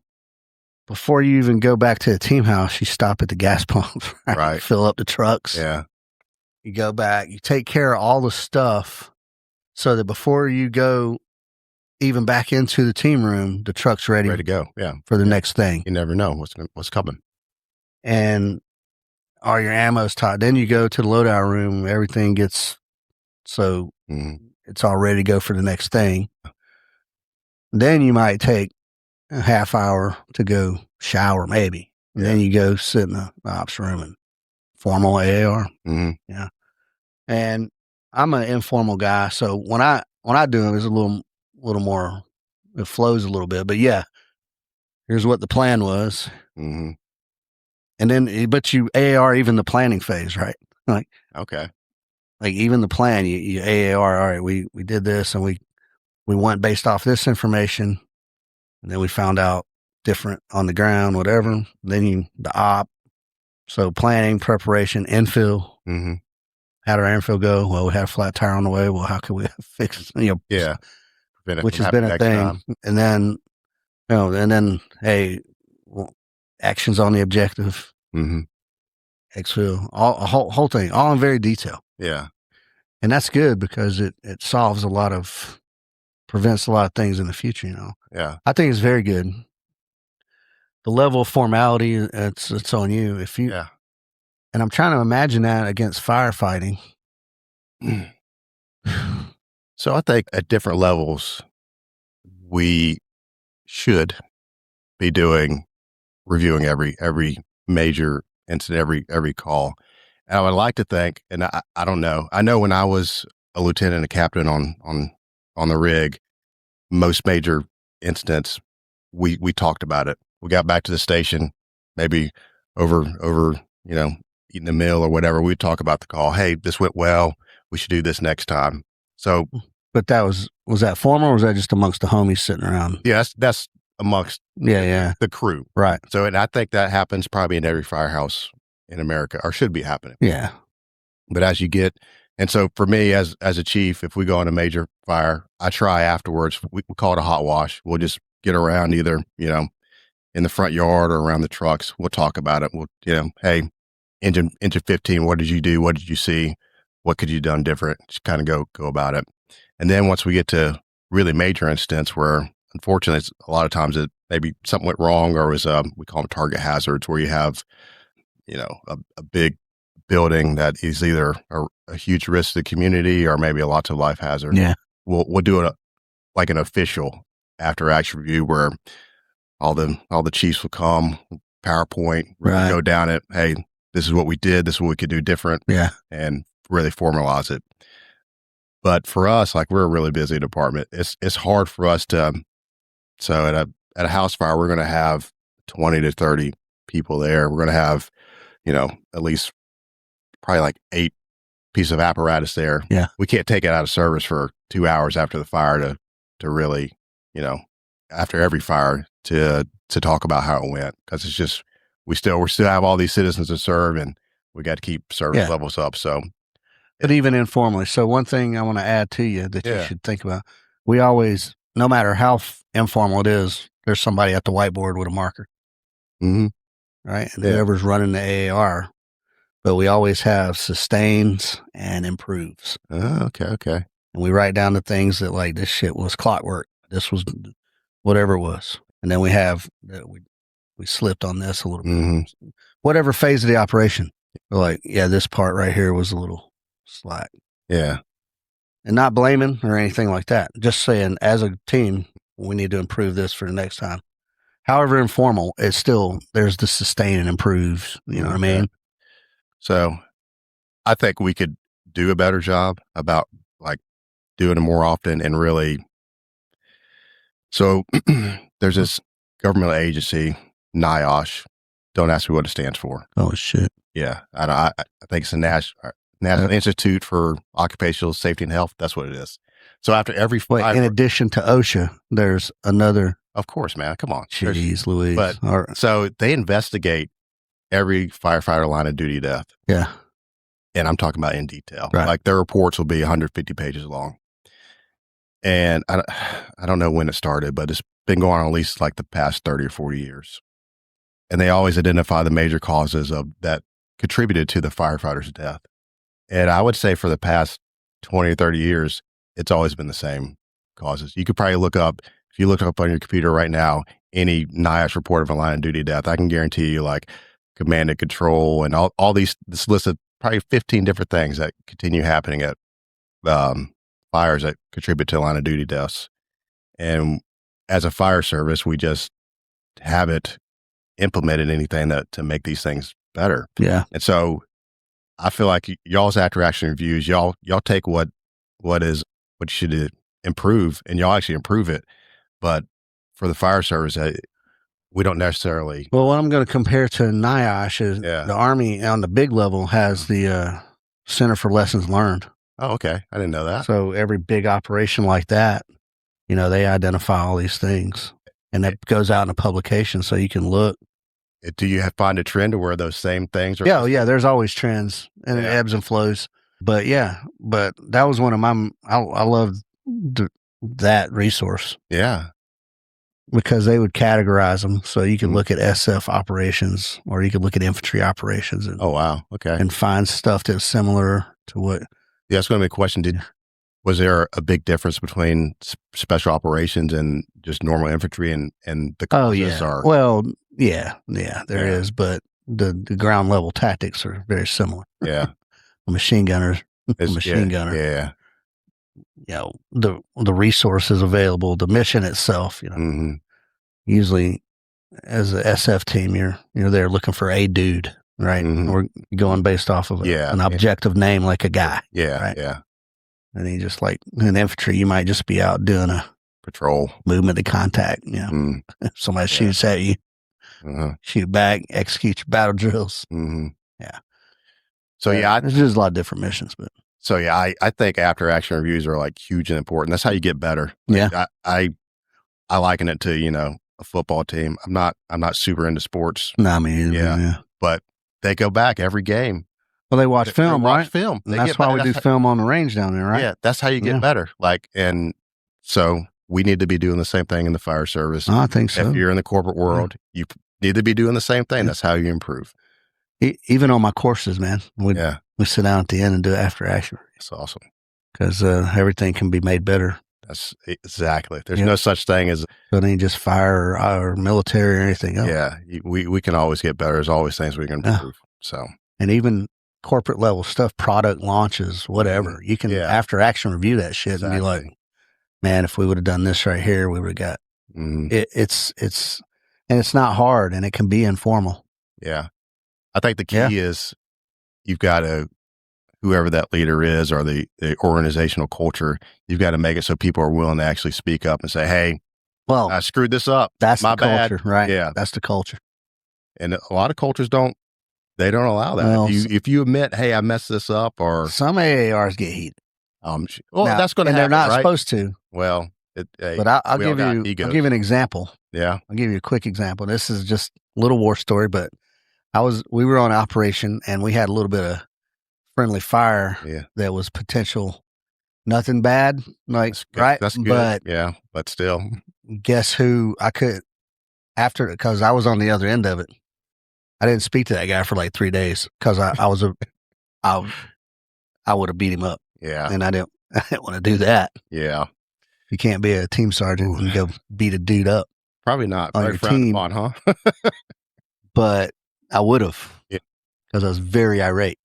Before you even go back to the team house, you stop at the gas pump, right? Fill up the trucks. Yeah. You go back, you take care of all the stuff so that before you go even back into the team room, the truck's ready to go. Yeah. For the next thing. You never know what's coming. And all your ammo's tied. Then you go to the loadout room, everything gets so it's all ready to go for the next thing. Then you might take a half hour to go shower, maybe. And then you go sit in the ops room and formal AAR. Yeah. And I'm an informal guy, so when I do it, it's a little more. It flows a little bit, but yeah. Here's what the plan was, and then but you AAR even the planning phase, right? Like okay, like even the plan, you AAR. All right, we did this, and we went based off this information, and then we found out different on the ground, whatever. Then the op. So planning, preparation, infill. How did our infill go? Well, we had a flat tire on the way. Well, how can we fix, yeah, which has been a thing. Time. And then, hey, actions on the objective, exfil, a whole thing, all in very detail. Yeah. And that's good because it solves prevents a lot of things in the future, Yeah. I think it's very good. The level of formality, it's on you. If you, and I'm trying to imagine that against firefighting. So I think at different levels, we should be reviewing every major incident, every call. And I would like to think, and I don't know. I know when I was a lieutenant and a captain on the rig, most major incidents, we talked about it. We got back to the station, maybe over eating a meal or whatever. We'd talk about the call. Hey, this went well. We should do this next time. So, but that was that formal or was that just amongst the homies sitting around? Yeah, that's amongst the crew. Right. So, and I think that happens probably in every firehouse in America, or should be happening. Yeah. But as you get, and so for me as a chief, if we go on a major fire, I try afterwards, we call it a hot wash. We'll just get around either, in the front yard or around the trucks. We'll talk about it. We'll, hey, engine 15, what did you do? What did you see? What could you have done different? Just kind of go about it. And then once we get to really major incidents where, unfortunately, a lot of times it maybe something went wrong or was, we call them target hazards, where you have, a big building that is either a huge risk to the community or maybe a lots of life hazard. Yeah. We'll do like an official after action review where all the chiefs will come, PowerPoint, really go down it. Hey, this is what we did. This is what we could do different. Yeah. And really formalize it. But for us, like, we're a really busy department. It's hard for us to, so at a house fire, we're going to have 20 to 30 people there. We're going to have, at least probably like 8 pieces of apparatus there. Yeah. We can't take it out of service for 2 hours after the fire to really, after every fire to talk about how it went. Cause it's just, we still have all these citizens to serve, and we got to keep service levels up. So, but even informally. So one thing I want to add to you that you should think about, we always, no matter how informal it is, there's somebody at the whiteboard with a marker. Mm-hmm. Right. And whoever's running the AAR, but we always have sustains and improves. Oh, okay. And we write down the things that, like, this shit was clockwork. This was whatever it was. And then we have that we slipped on this a little bit. Whatever phase of the operation. We're like, yeah, this part right here was a little slack. Yeah. And not blaming or anything like that. Just saying, as a team, we need to improve this for the next time. However informal, it's still, there's the sustain and improve. You know what I mean? So I think we could do a better job about, like, doing it more often and really. So there's this governmental agency, NIOSH. Don't ask me what it stands for. Oh, shit. Yeah. I think it's the National Institute for Occupational Safety and Health. That's what it is. So after every fire, in addition to OSHA, there's another. Of course, man. Come on. Jeez Louise. But so they investigate every firefighter line of duty death. Yeah. And I'm talking about in detail. Right. Like, their reports will be 150 pages long. And I don't know when it started, but it's been going on at least like the past 30 or 40 years. And they always identify the major causes that contributed to the firefighter's death. And I would say for the past 20 or 30 years, it's always been the same causes. You could probably look up, if you look up on your computer right now, any NIOSH report of a line of duty death, I can guarantee you, like, command and control and all this list of probably 15 different things that continue happening at fires that contribute to line of duty deaths. And as a fire service, we just haven't implemented anything to make these things better. Yeah. And so I feel like y'all's after action reviews, y'all take what you should improve, and y'all actually improve it. But for the fire service, we don't necessarily. Well, what I'm going to compare to NIOSH is the Army on the big level has the Center for Lessons Learned. Oh, okay. I didn't know that. So every big operation like that, they identify all these things, and that goes out in a publication so you can look. Do you find a trend to where those same things are? Yeah. There's always trends, and it ebbs and flows. But that was one of my, I loved that resource. Yeah. Because they would categorize them. So you could look at SF operations, or you could look at infantry operations. And, oh, wow. Okay. And find stuff that's similar to what. Yeah, that's going to be a question. Was there a big difference between special operations and just normal infantry and the causes? Oh, yeah. Well, yeah, there is. But the ground level tactics are very similar. Yeah. A machine gunner. Yeah. The resources available, the mission itself, usually as a SF team, you're there looking for a dude, right? We're going based off of an objective name, like a guy. Yeah. Right? Yeah. And then just like in infantry, you might just be out doing a patrol, movement to contact. If somebody shoots at you, shoot back, execute your battle drills. Yeah. So there's just a lot of different missions, but. So I think after action reviews are, like, huge and important. That's how you get better. Yeah. I liken it to, a football team. I'm not super into sports. No, I mean, yeah. But they go back every game. Well, they watch film, right? Film. And that's why we do film on the range down there, right? Yeah. That's how you get better. Like, and so we need to be doing the same thing in the fire service. I think so. If you're in the corporate world, you need to be doing the same thing. That's how you improve. Even on my courses, man. We sit down at the end and do after action. That's awesome. Because everything can be made better. That's exactly. There's no such thing as. It ain't just fire or military or anything else. Yeah. We can always get better. There's always things we can improve. So. And even corporate level stuff, product launches, whatever. You can after action review that shit and be like, man, if we would have done this right here, we would have got it. And it's not hard, and it can be informal. Yeah. I think the key is you've got to, whoever that leader is or the organizational culture, you've got to make it so people are willing to actually speak up and say, hey, well, I screwed this up. That's my the culture, bad. Right? Yeah. That's the culture. And a lot of cultures don't allow that. Well, if you admit, hey, I messed this up, or some AARs get heated. Well, now, that's going to happen. They're not right? supposed to. Well, but I'll give you an example. Yeah. I'll give you a quick example. This is just a little war story, but we were on operation and we had a little bit of friendly fire that was potential, nothing bad, like, right? That's good. But still. Guess who I could, because I was on the other end of it. I didn't speak to that guy for like 3 days because I would have beat him up. Yeah. And I didn't want to do that. Yeah. You can't be a team sergeant and go beat a dude up. Probably not. On your team. Upon, huh? But I would have. Because I was very irate.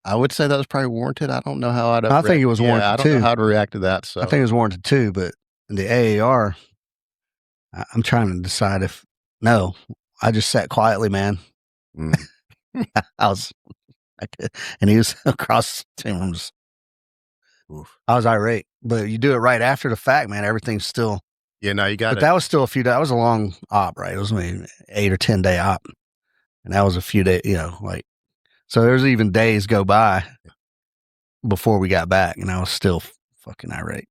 I would say that was probably warranted. I don't know how I'd. I think it was warranted too. I don't know how to react to that. So I think it was warranted too. But in the AAR, I'm trying to decide if no. I just sat quietly, man. And he was across the room. I was irate, but you do it right after the fact, man. Everything's still. Yeah, no, you got it. But that was still a few days. That was a long op, right? It was maybe 8 or 10 day op, and that was a few days. So there's even days go by before we got back, and I was still fucking irate.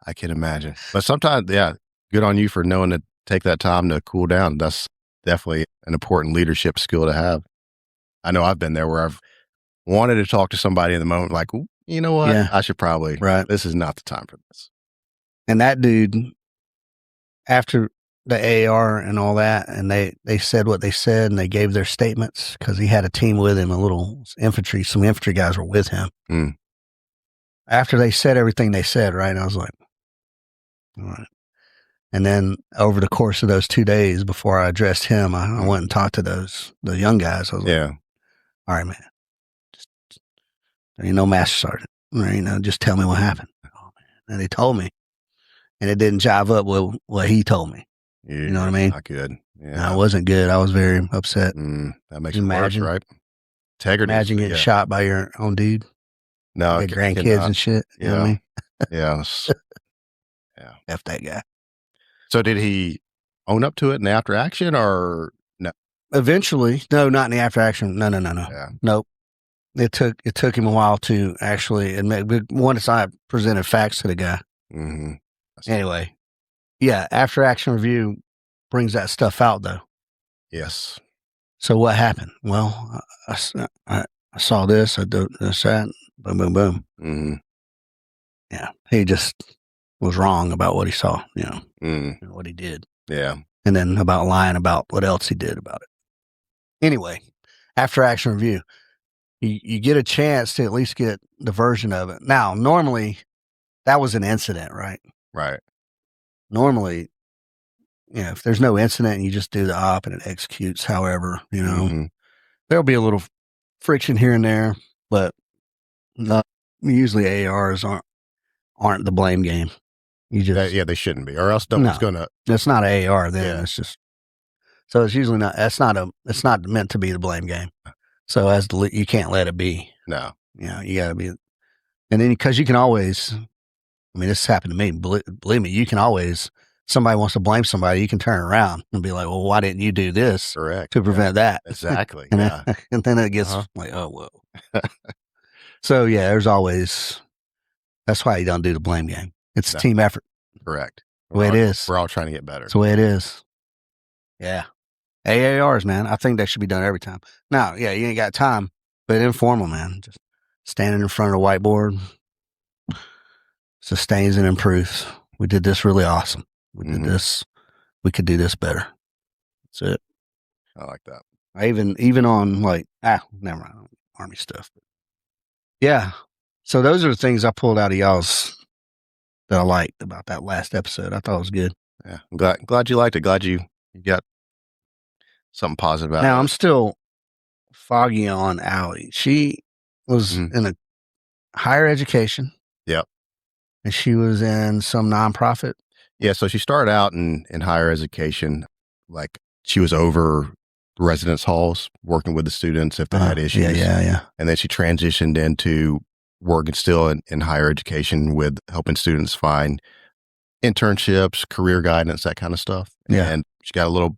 I can imagine, but sometimes, good on you for knowing to take that time to cool down. That's definitely an important leadership skill to have. I know I've been there where I've wanted to talk to somebody in the moment, like, you know what? Yeah. I should probably, this is not the time for this. And that dude, after the AR and all that, and they said what they said and they gave their statements because he had a team with him, some infantry guys were with him. After they said everything they said, right, I was like, all right. And then over the course of those 2 days before I addressed him, I went and talked to the young guys. I was like, all right, man, there ain't no master sergeant. Just tell me what happened. Oh, man. And they told me. And it didn't jive up with what he told me. You know what I mean? Not good. Yeah. I wasn't good. I was very upset. That makes it worse, right? Integrity. Imagine getting shot by your own dude. No. Like grandkids and shit. You know what I mean? Yeah. F that guy. So did he own up to it in the after action or no? Eventually. No, not in the after action. No. Yeah. Nope. It took him a while to actually admit. But once I presented facts to the guy. Mm-hmm. Anyway, after action review brings that stuff out, though. Yes. So what happened? Well, I saw this, I did this, that, boom, boom, boom. Mm-hmm. Yeah, he just was wrong about what he saw, and what he did. Yeah. And then about lying about what else he did about it. Anyway, after action review, you get a chance to at least get the version of it. Now, normally, that was an incident, right? Right. Normally, if there's no incident and you just do the op and it executes, however, there'll be a little friction here and there, but usually ARs aren't the blame game. You just they shouldn't be, or else someone's gonna. It's not an AR then. Yeah. It's just so it's usually not. It's not meant to be the blame game. So you can't let it be. No. You got to be, and then because you can always. I mean, this happened to me. Believe me, you can always, somebody wants to blame somebody, you can turn around and be like, well, why didn't you do this to prevent that? Exactly. and then it gets like, oh, whoa. So, there's always, that's why you don't do the blame game. It's a team effort. Correct. The way it is. We're all trying to get better. It's the way it is. Yeah. AARs, man, I think that should be done every time. Now, you ain't got time, but informal, man. Just standing in front of the whiteboard. Sustains and improves. We did this really awesome. We did this. We could do this better. That's it. I like that. I even on never mind, Army stuff. But yeah. So those are the things I pulled out of y'all's that I liked about that last episode. I thought it was good. Yeah. I'm glad you liked it. Glad you got something positive about it. Now I'm still foggy on Allie. She was in a higher education. Yep. And she was in some nonprofit? Yeah, so she started out in higher education. Like, she was over residence halls, working with the students if they had issues. Yeah. And then she transitioned into working still in higher education with helping students find internships, career guidance, that kind of stuff. Yeah. And she got a little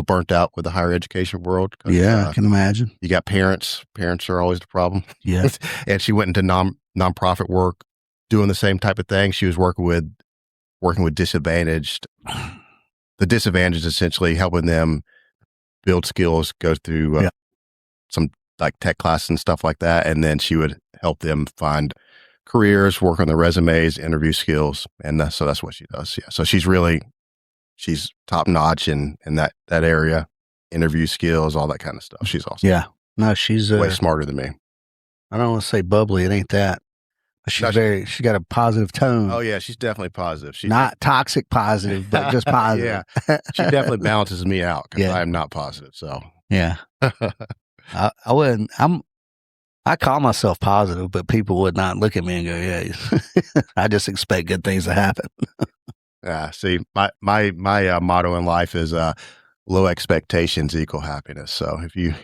burnt out with the higher education world. Yeah, I can imagine. You got parents. Parents are always the problem. Yeah. And she went into nonprofit work, doing the same type of thing. She was working with disadvantaged. The disadvantaged, essentially helping them build skills, go through some like tech classes and stuff like that. And then she would help them find careers, work on their resumes, interview skills. And so that's what she does. Yeah. So she's top notch in that area, interview skills, all that kind of stuff. She's awesome. Yeah. No, she's way smarter than me. I don't want to say bubbly. It ain't that. But she's got a positive tone. Oh yeah. She's definitely positive. She's not toxic positive, but just positive. Yeah. She definitely balances me out because I am not positive. So yeah. I wouldn't, I call myself positive, but people would not look at me and go, yeah, I just expect good things to happen. Yeah. See, my motto in life is, low expectations equal happiness. So if you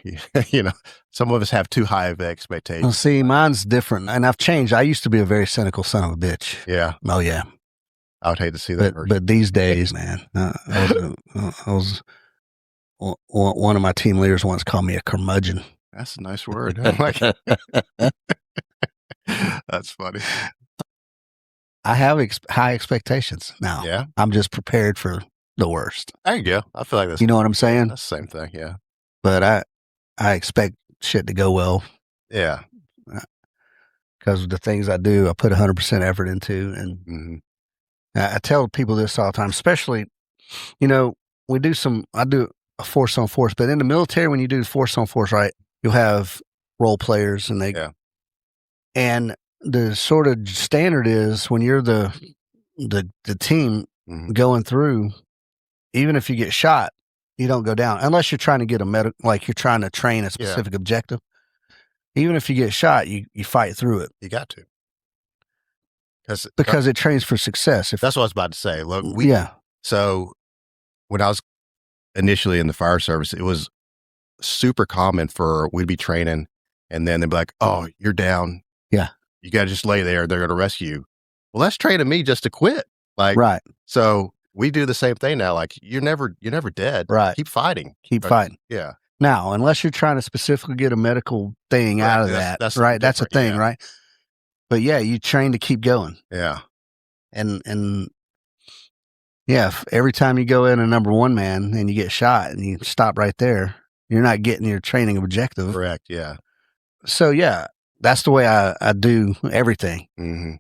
some of us have too high of expectations. Well, see, mine's different, and I've changed. I used to be a very cynical son of a bitch. Yeah. Oh yeah. I would hate to see that. But these days, man, I was one of my team leaders once called me a curmudgeon. That's a nice word. That's funny. I have high expectations now. Yeah. I'm just prepared for the worst. There you go. I feel like that's, you know what I'm saying? That's the same thing. Yeah. But I expect shit to go well. Yeah. Because of the things I do, I put 100% effort into. And I tell people this all the time, especially, I do a force on force, but in the military, when you do force on force, right, you'll have role players and the sort of standard is when you're the team going through, even if you get shot, you don't go down unless you're trying to get like you're trying to train a specific objective. Even if you get shot, you fight through it. You got to. Because it trains for success. That's what I was about to say. Look, so when I was initially in the fire service, it was super common we'd be training and then they'd be like, oh, you're down. Yeah. You got to just lay there. They're going to rescue you. Well, that's training me just to quit. Like, right. So we do the same thing now. Like, you're never dead. Right. Keep fighting. Keep fighting. Yeah. Now, unless you're trying to specifically get a medical thing out of that's right. That's a thing, right? But yeah, you train to keep going. Yeah. And yeah, every time you go in a number one man and you get shot and you stop right there, you're not getting your training objective. Correct. Yeah. So yeah, that's the way I do everything.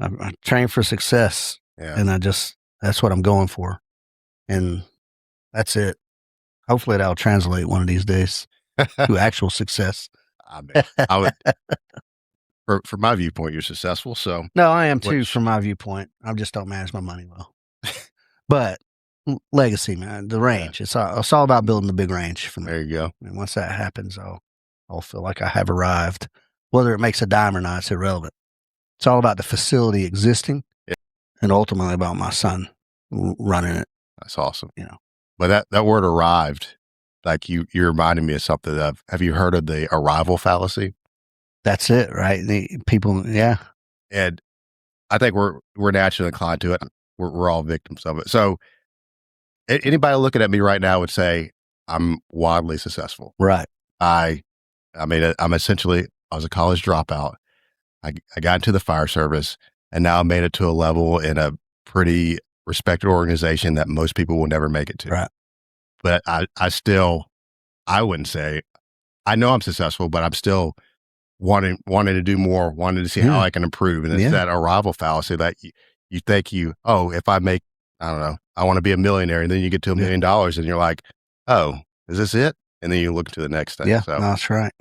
I train for success, and that's what I'm going for, and that's it. Hopefully, that'll translate one of these days to actual success. I mean, I would, from my viewpoint, you're successful. So no, I am too. From my viewpoint, I just don't manage my money well. But legacy, man, the range. It's all about building the big range. For me. There you go. And once that happens, I'll feel like I have arrived. Whether it makes a dime or not, it's irrelevant. It's all about the facility existing, and ultimately about my son running it. That's awesome. But that word arrived, like you reminded me of something. Have you heard of the arrival fallacy? That's it, right? People, yeah. And I think we're naturally inclined to it. We're all victims of it. So anybody looking at me right now would say I'm wildly successful. Right. I mean, I was a college dropout. I got into the fire service, and now I made it to a level in a pretty respected organization that most people will never make it to. Right. But I wouldn't say, I know I'm successful, but I'm still wanting to do more, wanting to see how I can improve. And it's that arrival fallacy that you think if I make, I don't know, I want to be a millionaire, and then you get to $1 million and you're like, oh, is this it? And then you look to the next thing. Yeah, so. No, that's right.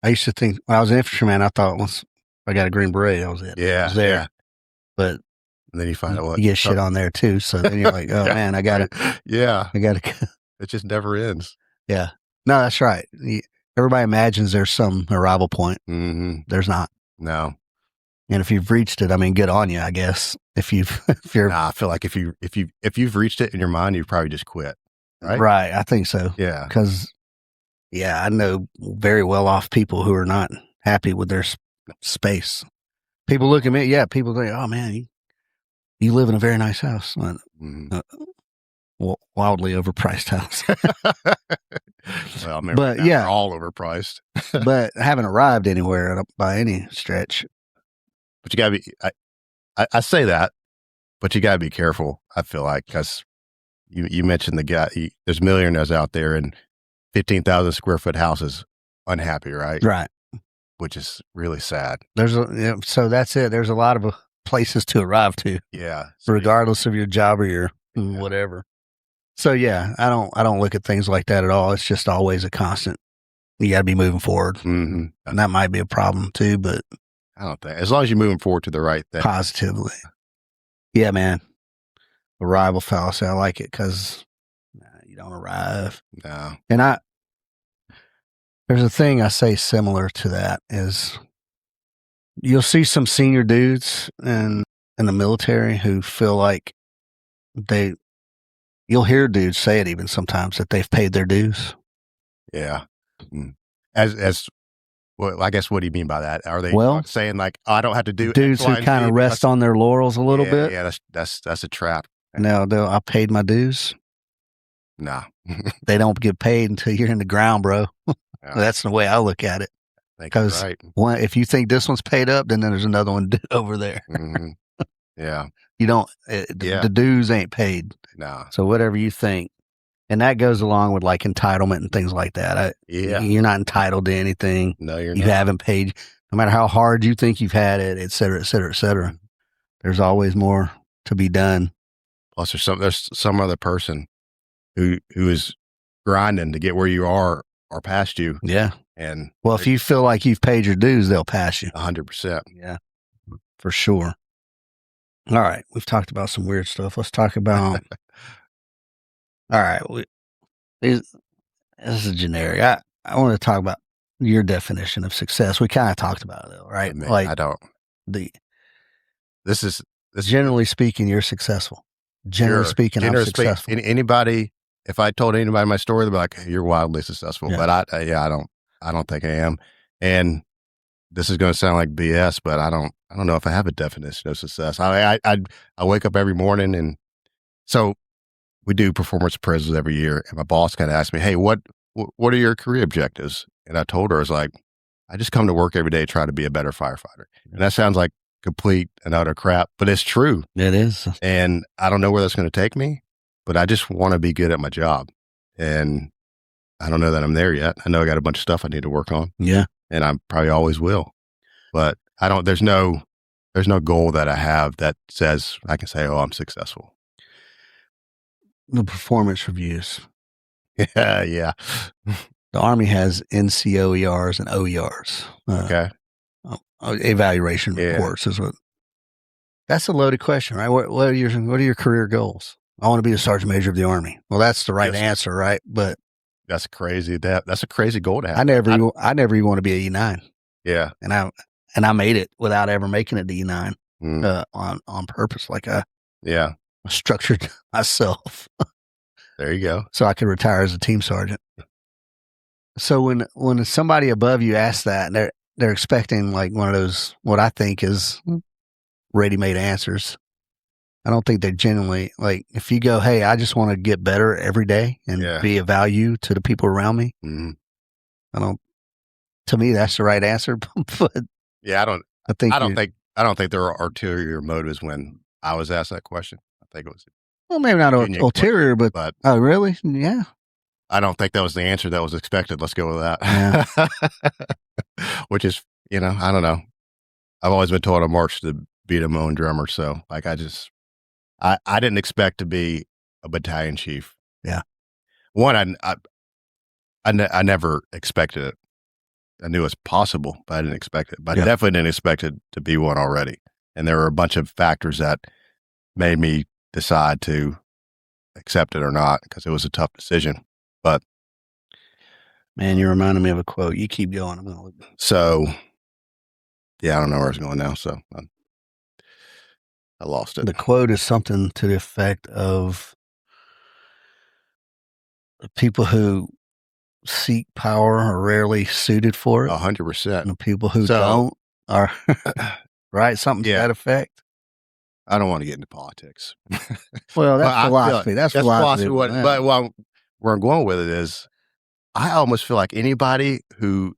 I used to think when I was an infantryman, I thought once I got a green beret, that was it. Yeah. I was there. Yeah. But and then you find out you get shit on there too. So then you're like, oh man, I got to. Yeah. I got to. It just never ends. Yeah. No, that's right. Everybody imagines there's some arrival point. Mm-hmm. There's not. No. And if you've reached it, I mean, good on you, I guess. If you're, I feel like if you've reached it in your mind, you've probably just quit. Right. Right. I think so. Yeah. Because, I know very well off people who are not happy with their space. People look at me. Yeah. People think, oh man, you live in a very nice house. Wildly overpriced house. Well, maybe but they're all overpriced. But haven't arrived anywhere by any stretch. But you gotta be. I say that, but you gotta be careful. I feel like because you mentioned the guy. There's millionaires out there in 15,000 square foot houses, unhappy, right? Right. Which is really sad. So that's it. There's a lot of places to arrive to. Yeah. Regardless of your job or your whatever. So I don't look at things like that at all. It's just always a constant. You got to be moving forward, and that might be a problem too. But I don't think as long as you're moving forward to the right thing, positively. Yeah, man. Arrival fallacy. I like it because you don't arrive. No. And there's a thing I say similar to that is you'll see some senior dudes in the military who feel like you'll hear dudes say it even sometimes that they've paid their dues. Yeah. Well, I guess what do you mean by that? Are they saying like, oh, I don't have to do dudes who kind of rest on their laurels a little bit? Yeah, that's a trap. No, I paid my dues. No. They don't get paid until you're in the ground, bro. Yeah. That's the way I look at it. Because if you think this one's paid up, then there's another one over there. Mm-hmm. Yeah. You don't, the dues ain't paid. No. So whatever you think. And that goes along with like entitlement and things like that. You're not entitled to anything. No, you're not. You haven't paid, no matter how hard you think you've had it, et cetera, et cetera, et cetera. There's always more to be done. Plus there's some other person who is grinding to get where you are or past you. Yeah. And if you feel like you've paid your dues, they'll pass you. 100%. Yeah, for sure. All right. We've talked about some weird stuff. Let's talk about, all right. This is generic. I want to talk about your definition of success. We kind of talked about it though, right? I don't. This is generally speaking, you're successful. Generally speaking, I'm successful. Anybody, if I told anybody my story, they'd be like, "You're wildly successful." Yeah. But I don't think I am. And this is going to sound like BS, but I don't know if I have a definition of success. I wake up every morning, and so we do performance appraisals every year. And my boss kind of asked me, "Hey, what are your career objectives?" And I told her, I was like, "I just come to work every day, try to be a better firefighter." And that sounds like complete and utter crap, but it's true. It is. And I don't know where that's going to take me, but I just want to be good at my job. And I don't know that I'm there yet. I know I got a bunch of stuff I need to work on. Yeah. And I probably always will. But there's no goal that I have that says I can say, "Oh, I'm successful." The performance reviews. Yeah. Yeah. The Army has NCOERs and OERs. Okay. Evaluation reports is what. That's a loaded question, right? What are your career goals? I want to be a sergeant major of the Army. Well, that's the right answer, right? But that's crazy. That's a crazy goal to have. I never even want to be a E9. Yeah. And I made it without ever making it to E9 on purpose. Like I structured myself. There you go. So I could retire as a team sergeant. So when somebody above you asks that, and they're expecting like one of those, what I think is ready-made answers. I don't think they genuinely, like, if you go, "Hey, I just want to get better every day and be of value to the people around me." Mm-hmm. To me, that's the right answer. But I don't think there are ulterior motives when I was asked that question. I think it was, well, maybe not ulterior, but oh, really? Yeah. I don't think that was the answer that was expected. Let's go with that. Yeah. Which is, I don't know. I've always been told I march to beat a own drummer. So like, I didn't expect to be a battalion chief. Yeah. One, I never expected it. I knew it was possible, but I didn't expect it. But I definitely didn't expect it to be one already. And there were a bunch of factors that made me decide to accept it or not, because it was a tough decision. But man, you reminded me of a quote. You keep going. So Yeah, I don't know where it's going now, so I lost it. The quote is something to the effect of people who seek power are rarely suited for it. 100%. And the people who don't are right. Something to that effect. I don't want to get into politics. Well, that's philosophy. That's philosophy. But where I'm going with it is, I almost feel like anybody who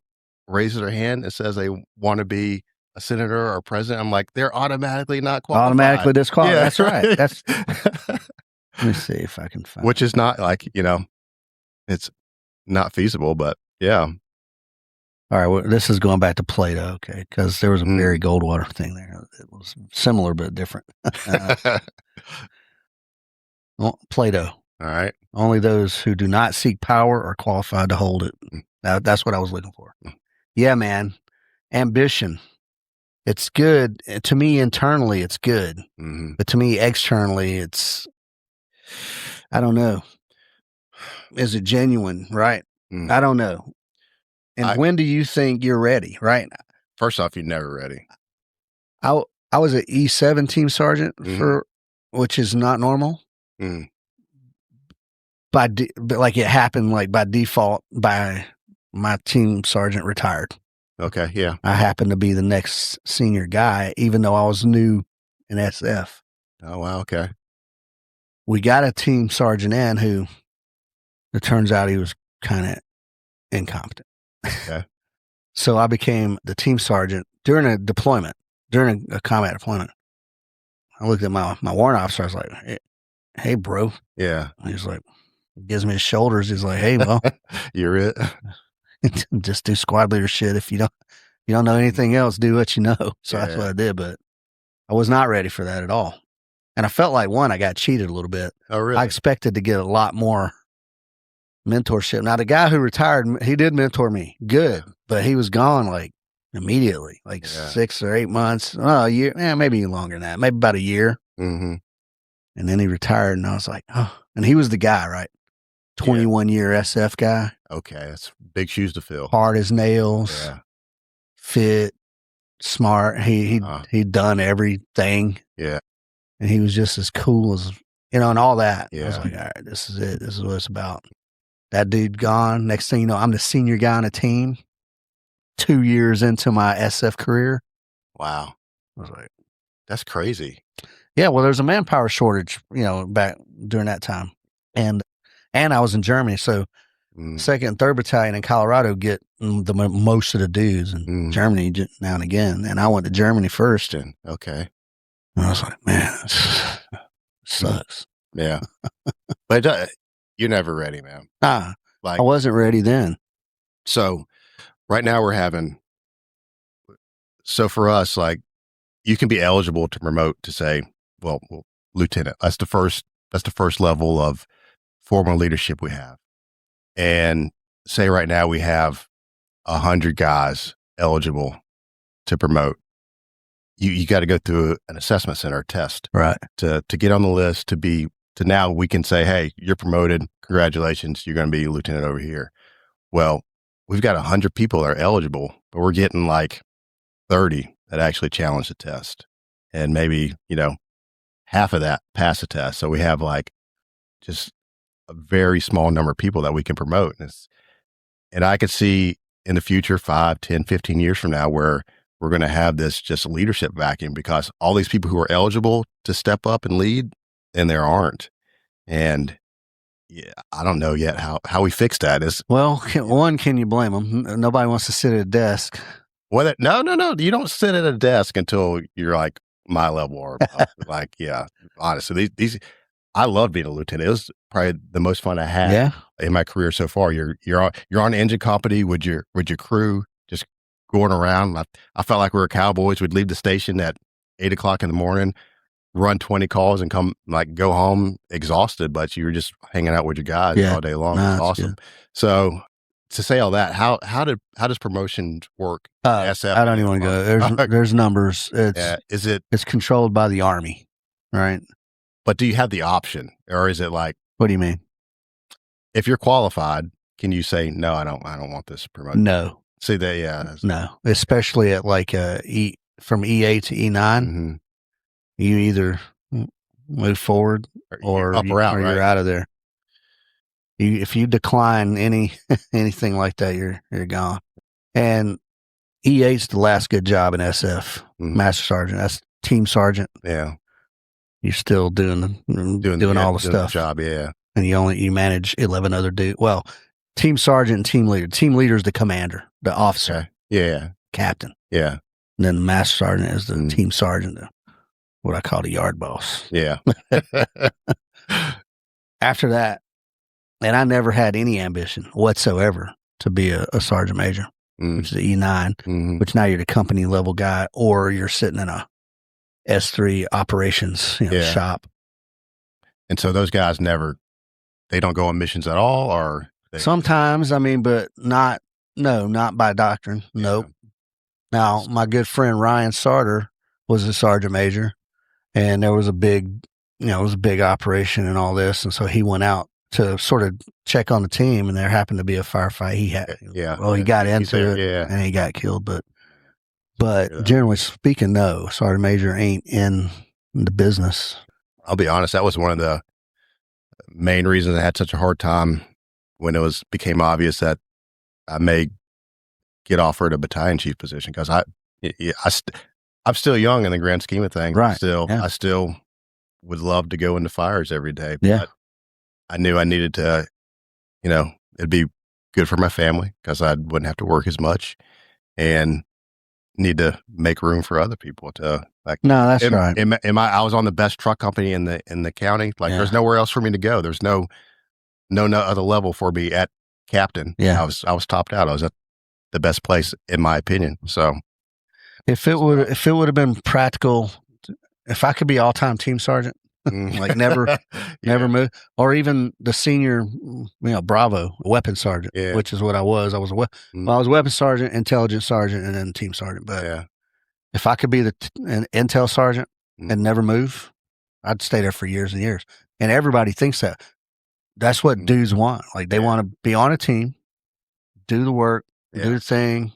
raises their hand and says they want to be a senator or a president, I'm like, they're automatically not qualified. Automatically disqualified. Yeah. That's right. That's. Let me see if I can find. Which is not like, it's not feasible, but yeah. All right, well, this is going back to Plato, okay, because there was a Barry Goldwater thing there. It was similar but different. Plato. All right. Only those who do not seek power are qualified to hold it. That's what I was looking for. Yeah, man. Ambition. It's good. To me, internally, it's good. Mm-hmm. But to me, externally, it's, I don't know. Is it genuine, right? I don't know. And when do you think you're ready, right? First off, you're never ready. I was an E7 team sergeant which is not normal. But like it happened like by default by my team sergeant retired. Okay, yeah. I happened to be the next senior guy, even though I was new in SF. Oh, wow, okay. We got a team sergeant in who it turns out he was kind of incompetent. Okay. So I became the team sergeant during a deployment, during a combat deployment. I looked at my warrant officer. I was like, hey, bro. Yeah. And he's like, gives me his shoulders. He's like, hey, well, you're it. Just do squad leader shit. If you don't know anything else, do what you know. So that's what I did. But I was not ready for that at all. And I felt like I got cheated a little bit. Oh, really? I expected to get a lot more mentorship. Now, the guy who retired, he did mentor me. Good. But he was gone like immediately, like 6 or 8 months. Oh, a year. Maybe longer than that. Maybe about a year. Mm-hmm. And then he retired, and I was like, oh. And he was the guy, right? 21-year SF guy. Okay. That's big shoes to fill. Hard as nails. Yeah. Fit. Smart. He'd done everything. Yeah. And he was just as cool as, and all that. Yeah. I was like, all right, this is it. This is what it's about. That dude gone. Next thing you know, I'm the senior guy on a team 2 years into my SF career. Wow. I was like, that's crazy. Yeah. Well, there's a manpower shortage, back during that time. And I was in Germany. So 2nd and 3rd Battalion in Colorado get the most of the dudes, and Germany now and again. And I went to Germany first. And okay. And I was like, man, this sucks. Yeah. But you're never ready, man. Like I wasn't ready then. So right now so for us, like you can be eligible to promote to say, well, lieutenant. That's the first level of formal leadership we have. And say right now we have 100 guys eligible to promote. You got to go through an assessment center test, right? To get on the list to now we can say, hey, you're promoted. Congratulations. You're going to be a lieutenant over here. Well, we've got 100 people that are eligible, but we're getting like 30 that actually challenge the test. And maybe, half of that pass the test. So we have like just a very small number of people that we can promote. And I could see in the future, 5, 10, 15 years from now, where we're going to have this just leadership vacuum because all these people who are eligible to step up and lead, and there aren't. And I don't know yet how we fix that. Can you blame them? Nobody wants to sit at a desk. No. You don't sit at a desk until you're like my level or like, honestly, I love being a lieutenant. It was probably the most fun I had in my career so far. You're on engine company with your crew, just going around. I felt like we were cowboys. We'd leave the station at 8:00 in the morning, run 20 calls, and go home exhausted. But you were just hanging out with your guys all day long. It's awesome. Good. So to say all that, how does promotion work? SF. I don't even want to go. There's numbers. It's controlled by the Army, right? But do you have the option, or is it like? What do you mean? If you're qualified, can you say no? I don't want this promotion. No. See that? Yeah. No, especially at like from E8 to E9, Mm-hmm. you either move forward or up or out, or right? you're out of there. If you decline anything like that, you're gone. And E8's the last good job in SF, Master Sergeant. That's team sergeant. Yeah, you're still doing all the stuff. The job, yeah. And you manage 11 other dudes. Well, team sergeant and team leader. Team leader is the commander, the officer. Okay. Yeah. Captain. Yeah. And then the master sergeant is the team sergeant, what I call the yard boss. Yeah. After that, and I never had any ambition whatsoever to be a sergeant major, which is the E9, which now you're the company level guy, or you're sitting in a S3 operations shop. And so those guys they don't go on missions at all, or sometimes, but not by doctrine. Yeah. Nope. Now, my good friend Ryan Sarter was a sergeant major, and there was a big operation and all this, and so he went out to sort of check on the team, and there happened to be a firefight. He got into it, and he got killed. But generally speaking, no, sergeant major ain't in the business. I'll be honest, that was one of the main reasons I had such a hard time when it became obvious that I may get offered a battalion chief position, because I'm still young in the grand scheme of things. Right. I still would love to go into fires every day. Yeah. But I knew I needed to, it'd be good for my family because I wouldn't have to work as much, and need to make room for other people to No, that's right. I was on the best truck company in the county. There's nowhere else for me to go. There's no other level for me at captain. Yeah. I was topped out. I was at the best place in my opinion. So if it would have been practical, if I could be all-time team sergeant, never move, or even the senior, Bravo weapons sergeant, which is what I was. I was I was weapons sergeant, intelligence sergeant, and then team sergeant. But if I could be an intel sergeant and never move, I'd stay there for years and years. And everybody thinks that. That's what dudes want. They want to be on a team, do the work, do the thing,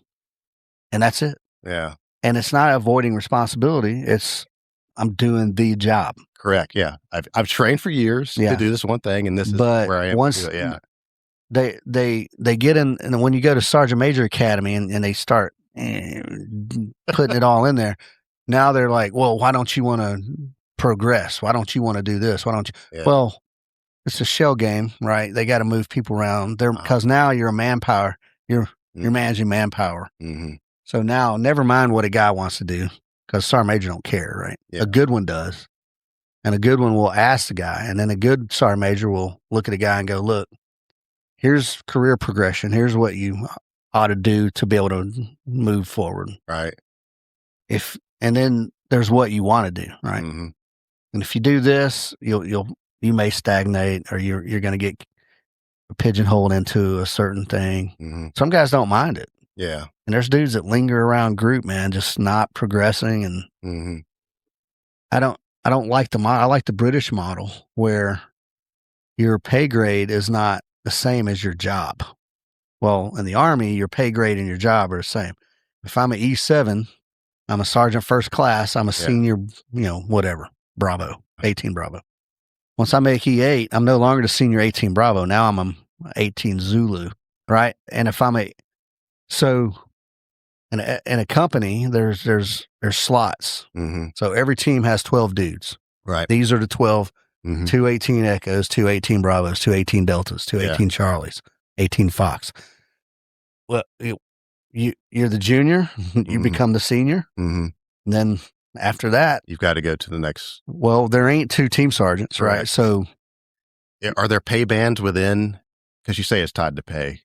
and that's it. Yeah. And it's not avoiding responsibility. It's I'm doing the job. Correct. Yeah. I've trained for years to do this one thing, and this is where I am. Once they get in, and when you go to Sergeant Major Academy and they start putting it all in there, now they're like, well, why don't you want to progress? Why don't you want to do this? Why don't you? Yeah. Well, it's a shell game, right? They got to move people around there because now you're a manpower. You're managing manpower. Mm-hmm. So now, never mind what a guy wants to do, because Sergeant Major don't care, right? Yeah. A good one does. And a good one will ask the guy, and then a good sergeant major will look at a guy and go, look, here's career progression. Here's what you ought to do to be able to move forward. Right. And then there's what you want to do, right? Mm-hmm. And if you do this, you may stagnate, or you're going to get pigeonholed into a certain thing. Mm-hmm. Some guys don't mind it. Yeah. And there's dudes that linger around group, man, just not progressing. And I don't like the model. I like the British model, where your pay grade is not the same as your job. Well, in the Army, your pay grade and your job are the same. If I'm an E7, I'm a sergeant first class. I'm a senior, whatever, Bravo, 18 Bravo. Once I make E8, I'm no longer the senior 18 Bravo. Now I'm an 18 Zulu, right? And if I'm in a company, there's slots. Mm-hmm. So every team has 12 dudes. Right. These are the 12, 2 18 Echoes, 2 18 Bravos, 2 18 Deltas, 2 18 Charlies, 18 Fox. Well, you're the junior, you become the senior. Mm-hmm. And then after that, you've got to go to the next. Well, there ain't 2 team sergeants, right? So are there pay bands within, because you say it's tied to pay?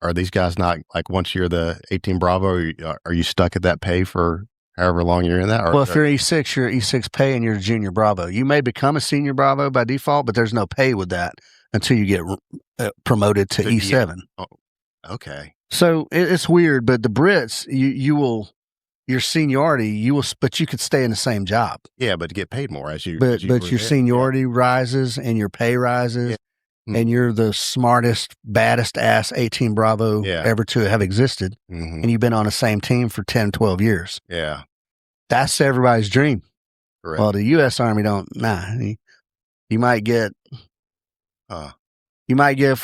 Are these guys not, like, once you're the 18 Bravo, are you stuck at that pay for however long you're in that? Well, if you're E6, you're E6 pay, and you're a junior Bravo. You may become a senior Bravo by default, but there's no pay with that until you get promoted to E7. Oh, okay. So it's weird, but the Brits, your seniority, but you could stay in the same job. Yeah, but to get paid more as you. But your seniority rises and your pay rises. Yeah. and you're the smartest, baddest ass 18 Bravo ever to have existed, and you've been on the same team for 10, 12 years. Yeah. That's everybody's dream. Correct. Well, the U.S. Army don't, you might get 4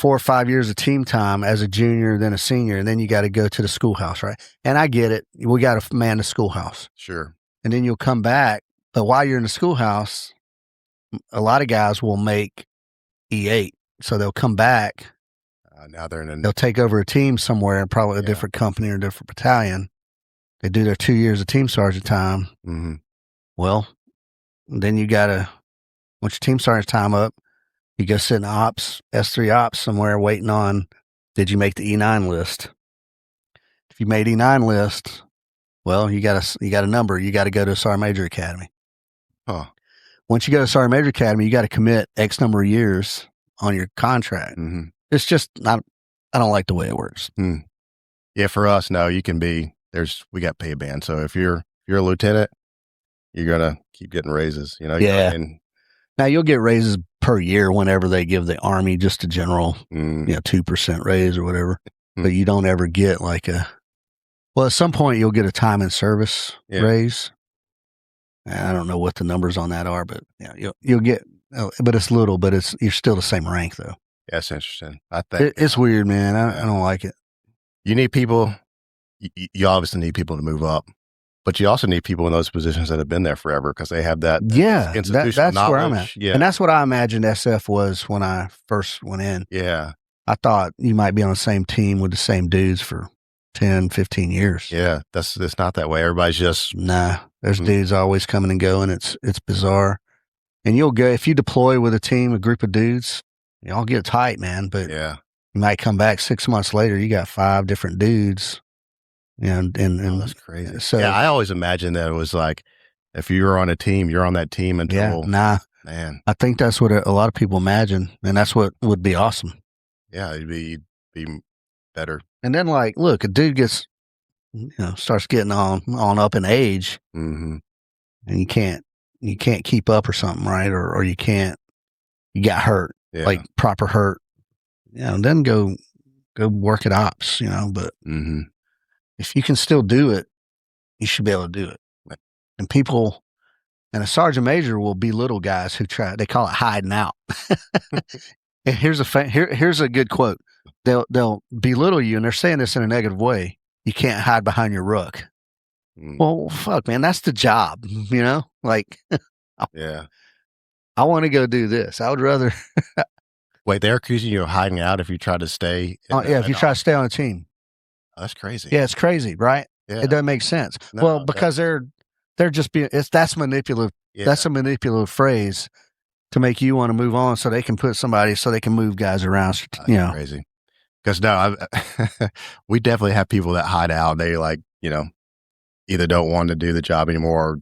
or 5 years of team time as a junior, then a senior, and then you got to go to the schoolhouse, right? And I get it. We got to man the schoolhouse. Sure. And then you'll come back. But while you're in the schoolhouse, a lot of guys will make E8. So they'll come back. Now they'll take over a team somewhere, probably a different company or a different battalion. They do their 2 years of team sergeant time. Mm-hmm. Well, then you got to, once your team sergeant time up, you go sit in ops, S3 ops somewhere waiting on, did you make the E9 list? If you made E9 list, well, you got a number. You got to go to a Sergeant Major Academy. Huh. Once you go to Sergeant Major Academy, you got to commit X number of years on your contract. Mm-hmm. It's just I don't like the way it works. Yeah, for us, no, you can be. We got pay band. So if you're a lieutenant, you're gonna keep getting raises. And now you'll get raises per year whenever they give the Army just a general, 2% raise or whatever. But you don't ever get like at some point you'll get a time in service raise. I don't know what the numbers on that are, but you'll get, but it's little, but you're still the same rank though. Yeah, that's interesting. I think it's weird, man. I don't like it. You need people. You obviously need people to move up, but you also need people in those positions that have been there forever because they have that. Institutional that's knowledge. Where I'm at. Yeah, and that's what I imagined SF was when I first went in. Yeah, I thought you might be on the same team with the same dudes for 10, 15 years. Yeah, it's not that way. Everybody's just There's dudes always coming and going. It's bizarre. And you'll go if you deploy with a group of dudes. Y'all get tight, man. But you might come back 6 months later. You got 5 different dudes. And that's crazy. So I always imagined that it was like if you were on a team, you're on that team until man. I think that's what a lot of people imagine, and that's what would be awesome. Yeah, it'd be better. And then look, a dude gets starts getting on up in age, and you can't keep up or something, right? Or you got hurt. Like proper hurt, then go work at ops, but if you can still do it, you should be able to do it. Right. And a sergeant major will belittle guys who they call it hiding out. And here's a good quote. They'll belittle you, and they're saying this in a negative way. You can't hide behind your ruck. Well, fuck, man, that's the job, I want to go do this. I would rather. Wait, they're accusing you of hiding out if you try to stay. If you try to stay on a team. Oh, that's crazy. Yeah, it's crazy, right? Yeah. It doesn't make sense. Because they're just being. That's manipulative. Yeah. That's a manipulative phrase to make you want to move on, so they can put somebody, so they can move guys around. Crazy. Because we definitely have people that hide out. They either don't want to do the job anymore.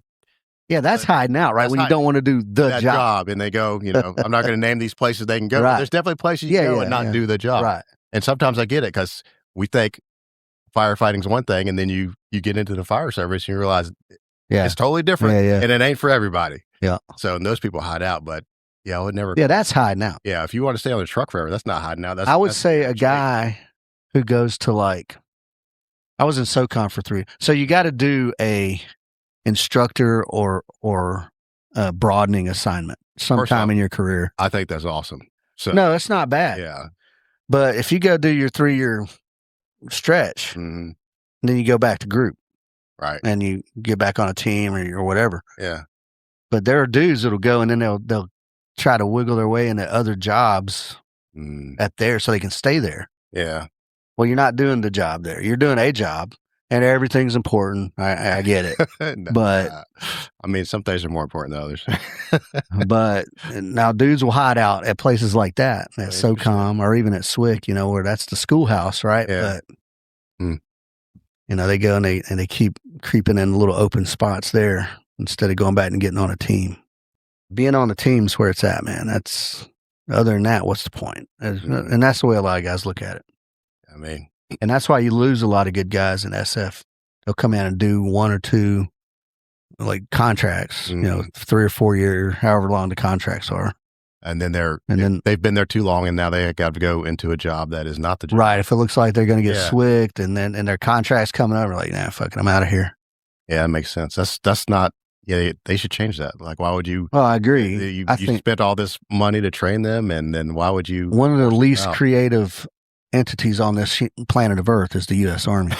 Yeah, that's hiding out, right? When you don't want to do the job. And they go, I'm not going to name these places they can go. Right. There's definitely places you go and not do the job. Right. And sometimes I get it because we think firefighting's one thing, and then you get into the fire service and you realize it's totally different. And it ain't for everybody. Yeah. So those people hide out, but I would never. Yeah, that's hiding out. Yeah, if you want to stay on the truck forever, that's not hiding out. I would say a guy who goes to I was in SOCOM for 3. So you got to do a instructor or broadening assignment sometime in your career. I think that's awesome. So no, it's not bad. Yeah. But if you go do your 3-year stretch, and then you go back to group, right, and you get back on a team or whatever. Yeah. But there are dudes that'll go and then they'll try to wiggle their way into other jobs at there so they can stay there. Yeah. Well, you're not doing the job there. You're doing a job, and everything's important. I get it. But I mean, some things are more important than others. But now dudes will hide out at places like that, at SOCOM or even at SWIC, where that's the schoolhouse, right? Yeah. But they go and they keep creeping in little open spots there instead of going back and getting on a team. Being on the team's where it's at, man. That's other than that, what's the point? And that's the way a lot of guys look at it. I mean, and that's why you lose a lot of good guys in SF. They'll come in and do 1 or 2 contracts, 3 or 4 year, however long the contracts are. And then they've been there too long, and now they got to go into a job that is not the job. Right. If it looks like they're going to get swicked, and their contract's coming over, like, nah, fucking, I'm out of here. Yeah, that makes sense. That's not. Yeah, they should change that. Like, why would you? Well, I agree. You spent all this money to train them, and then why would you? One of the least creative entities on this planet of Earth is the U.S. Army.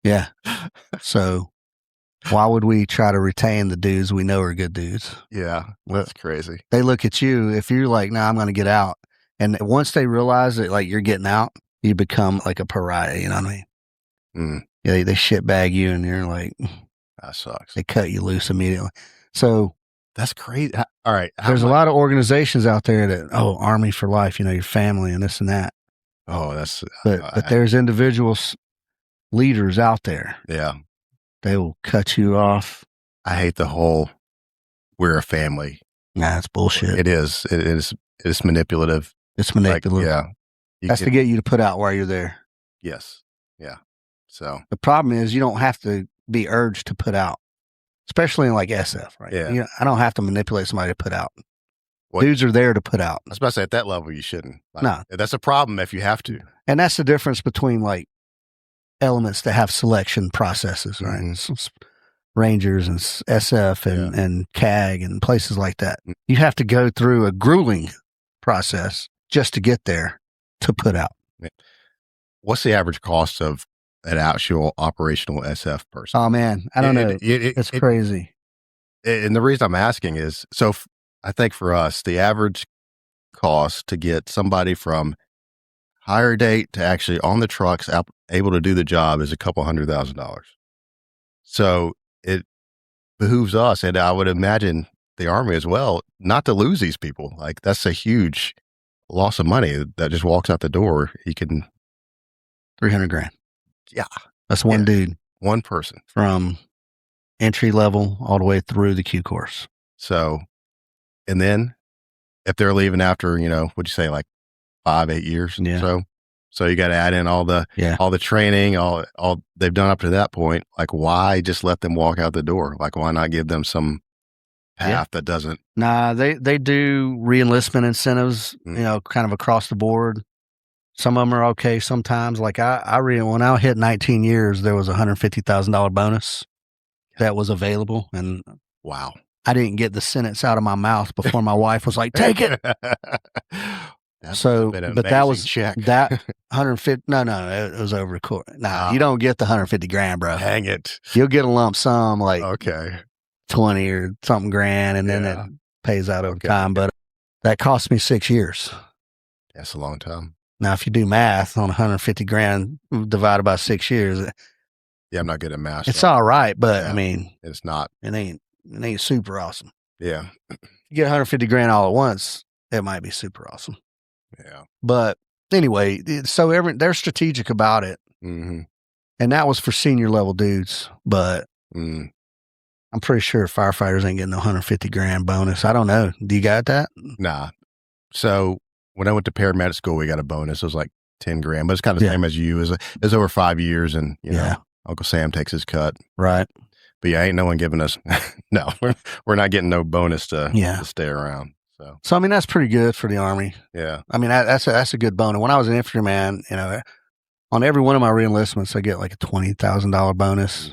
Yeah. So why would we try to retain the dudes we know are good dudes? Yeah, that's crazy. They look at you, if you're like, nah, I'm going to get out. And once they realize that, like, you're getting out, you become like a pariah, you know what I mean? Yeah, they shitbag you, and you're like, that sucks. They cut you loose immediately. So that's crazy. All right. There's a lot of organizations out there that, Army for life, your family and this and that. Oh, that's... But there's individuals, leaders out there. Yeah. They will cut you off. I hate the whole, we're a family. Nah, it's bullshit. It is. It's manipulative. It's manipulative. Like, yeah. That's to get you to put out while you're there. Yes. Yeah. So the problem is you don't have to be urged to put out, especially in like SF, right? Yeah. I don't have to manipulate somebody to put out. Dudes are there to put out. I was about to say, at that level, you shouldn't. No. That's a problem if you have to. And that's the difference between like elements that have selection processes, right? Rangers and SF and CAG and places like that. You have to go through a grueling process just to get there to put out. What's the average cost of an actual operational SF person? Oh man, I don't know. It's crazy. And the reason I'm asking is, I think for us, the average cost to get somebody from hire date to actually on the trucks able to do the job is $200,000. So it behooves us, and I would imagine the Army as well, not to lose these people. Like, that's a huge loss of money that just walks out the door. You can $300,000. Yeah, that's one dude, one person from entry level all the way through the Q course. So, and then if they're leaving after, what'd you say, like 5-8 years? Yeah. So you got to add in all the training, all they've done up to that point. Like, why just let them walk out the door? Like, why not give them some path that doesn't? Nah, they do re-enlistment incentives, kind of across the board. Some of them are okay sometimes. Like when I hit 19 years, there was a $150,000 bonus that was available. And wow, I didn't get the sentence out of my mouth before my wife was like, take it. But that was check. That 150. No, it was over the course. Nah, you don't get the $150,000, bro. Hang it. You'll get a lump sum, like 20 or something grand, and then it pays out over time. But that cost me 6 years. That's a long time. Now, if you do math on $150,000 divided by 6 years, I'm not good at math. It's all right, but I mean, it's not. It ain't super awesome. Yeah, you get $150,000 all at once, it might be super awesome. Yeah, but anyway, so they're strategic about it, and that was for senior level dudes. But I'm pretty sure firefighters ain't getting no $150,000 bonus. I don't know. Do you got that? Nah. So when I went to paramedic school, we got a bonus. It was like $10,000, but it's kind of the same as you. It's over 5 years, and know, Uncle Sam takes his cut. Right. But ain't no one giving us. No, we're not getting no bonus to stay around. So I mean, that's pretty good for the Army. Yeah. I mean, that's a good bonus. When I was an infantryman, on every one of my reenlistments, I get like a $20,000 bonus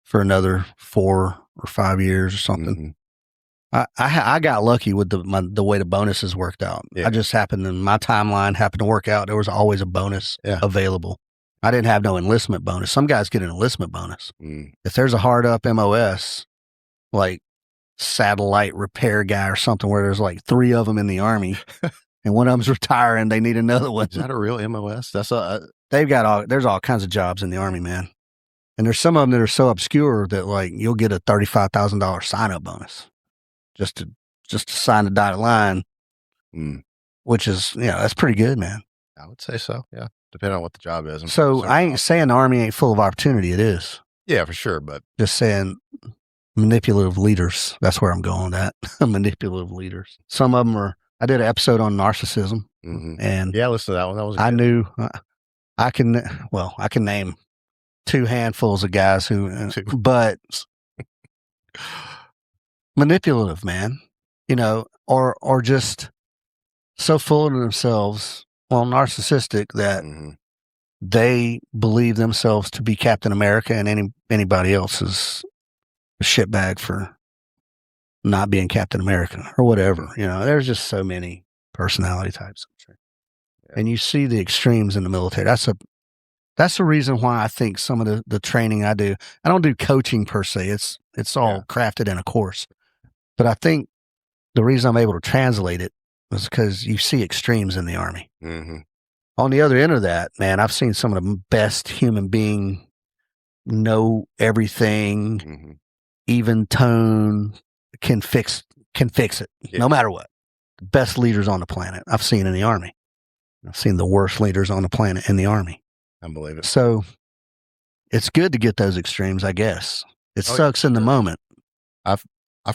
for another 4 or 5 years or something. I got lucky with the way the bonuses worked out. Yeah. I just my timeline happened to work out. There was always a bonus available. I didn't have no enlistment bonus. Some guys get an enlistment bonus. If there's a hard up MOS, like satellite repair guy or something, where there's like 3 of them in the Army and one of them's retiring, they need another one. Is that a real MOS? That's there's all kinds of jobs in the Army, man. And there's some of them that are so obscure that like you'll get a $35,000 sign up bonus just to sign the dotted line, which is, that's pretty good, man. I would say so. Yeah. Depending on what the job is. So I ain't saying the Army ain't full of opportunity. It is. Yeah, for sure. But just saying manipulative leaders. That's where I'm going with that. Manipulative leaders. Some of them I did an episode on narcissism. And listen to that one. That was I knew I can name 2 handfuls of guys but manipulative, man. or just so full of themselves, narcissistic that they believe themselves to be Captain America, and anybody else is a shitbag for not being Captain America or whatever. There's just so many personality types. Yeah. And you see the extremes in the military. That's the reason why I think some of the training I don't do coaching per se. It's all crafted in a course. But I think the reason I'm able to translate it was because you see extremes in the Army. Mm-hmm. On the other end of that, man, I've seen some of the best human being know everything, even tone, can fix it, no matter what. The best leaders on the planet I've seen in the Army. I've seen the worst leaders on the planet in the Army. Unbelievable. So it's good to get those extremes, I guess. It sucks in the moment. I've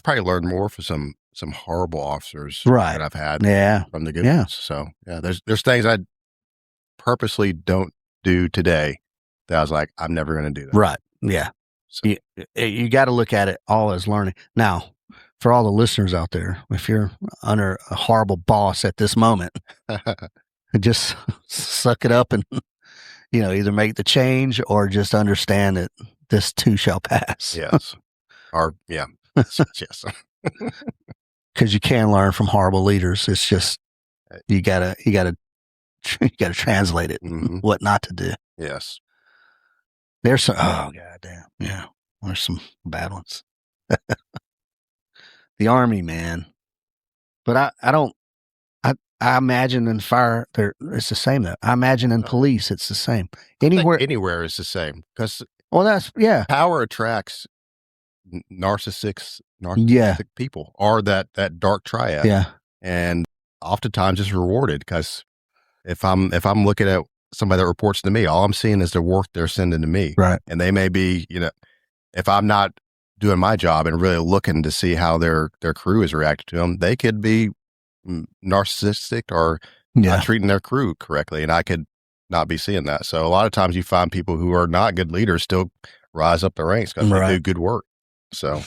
probably learned more from some horrible officers that I've had from the good ones. So there's things I purposely don't do today that I was like, I'm never going to do that. Right. Yeah. So. You got to look at it all as learning. Now, for all the listeners out there, if you're under a horrible boss at this moment, just suck it up and, either make the change or just understand that this too shall pass. Yes. Yes. Because you can learn from horrible leaders. It's just, you gotta translate it, what not to do. Yes. There's some, goddamn. Yeah. There's some bad ones. The Army, man. But I imagine in fire, it's the same though. I imagine in police, it's the same. Anywhere is the same. Because power attracts narcissistic people, or that dark triad. Yeah. And oftentimes it's rewarded, because if I'm looking at somebody that reports to me, all I'm seeing is the work they're sending to me. Right. And they may be, if I'm not doing my job and really looking to see how their crew is reacting to them, they could be narcissistic or not treating their crew correctly. And I could not be seeing that. So a lot of times you find people who are not good leaders still rise up the ranks because they do good work. So,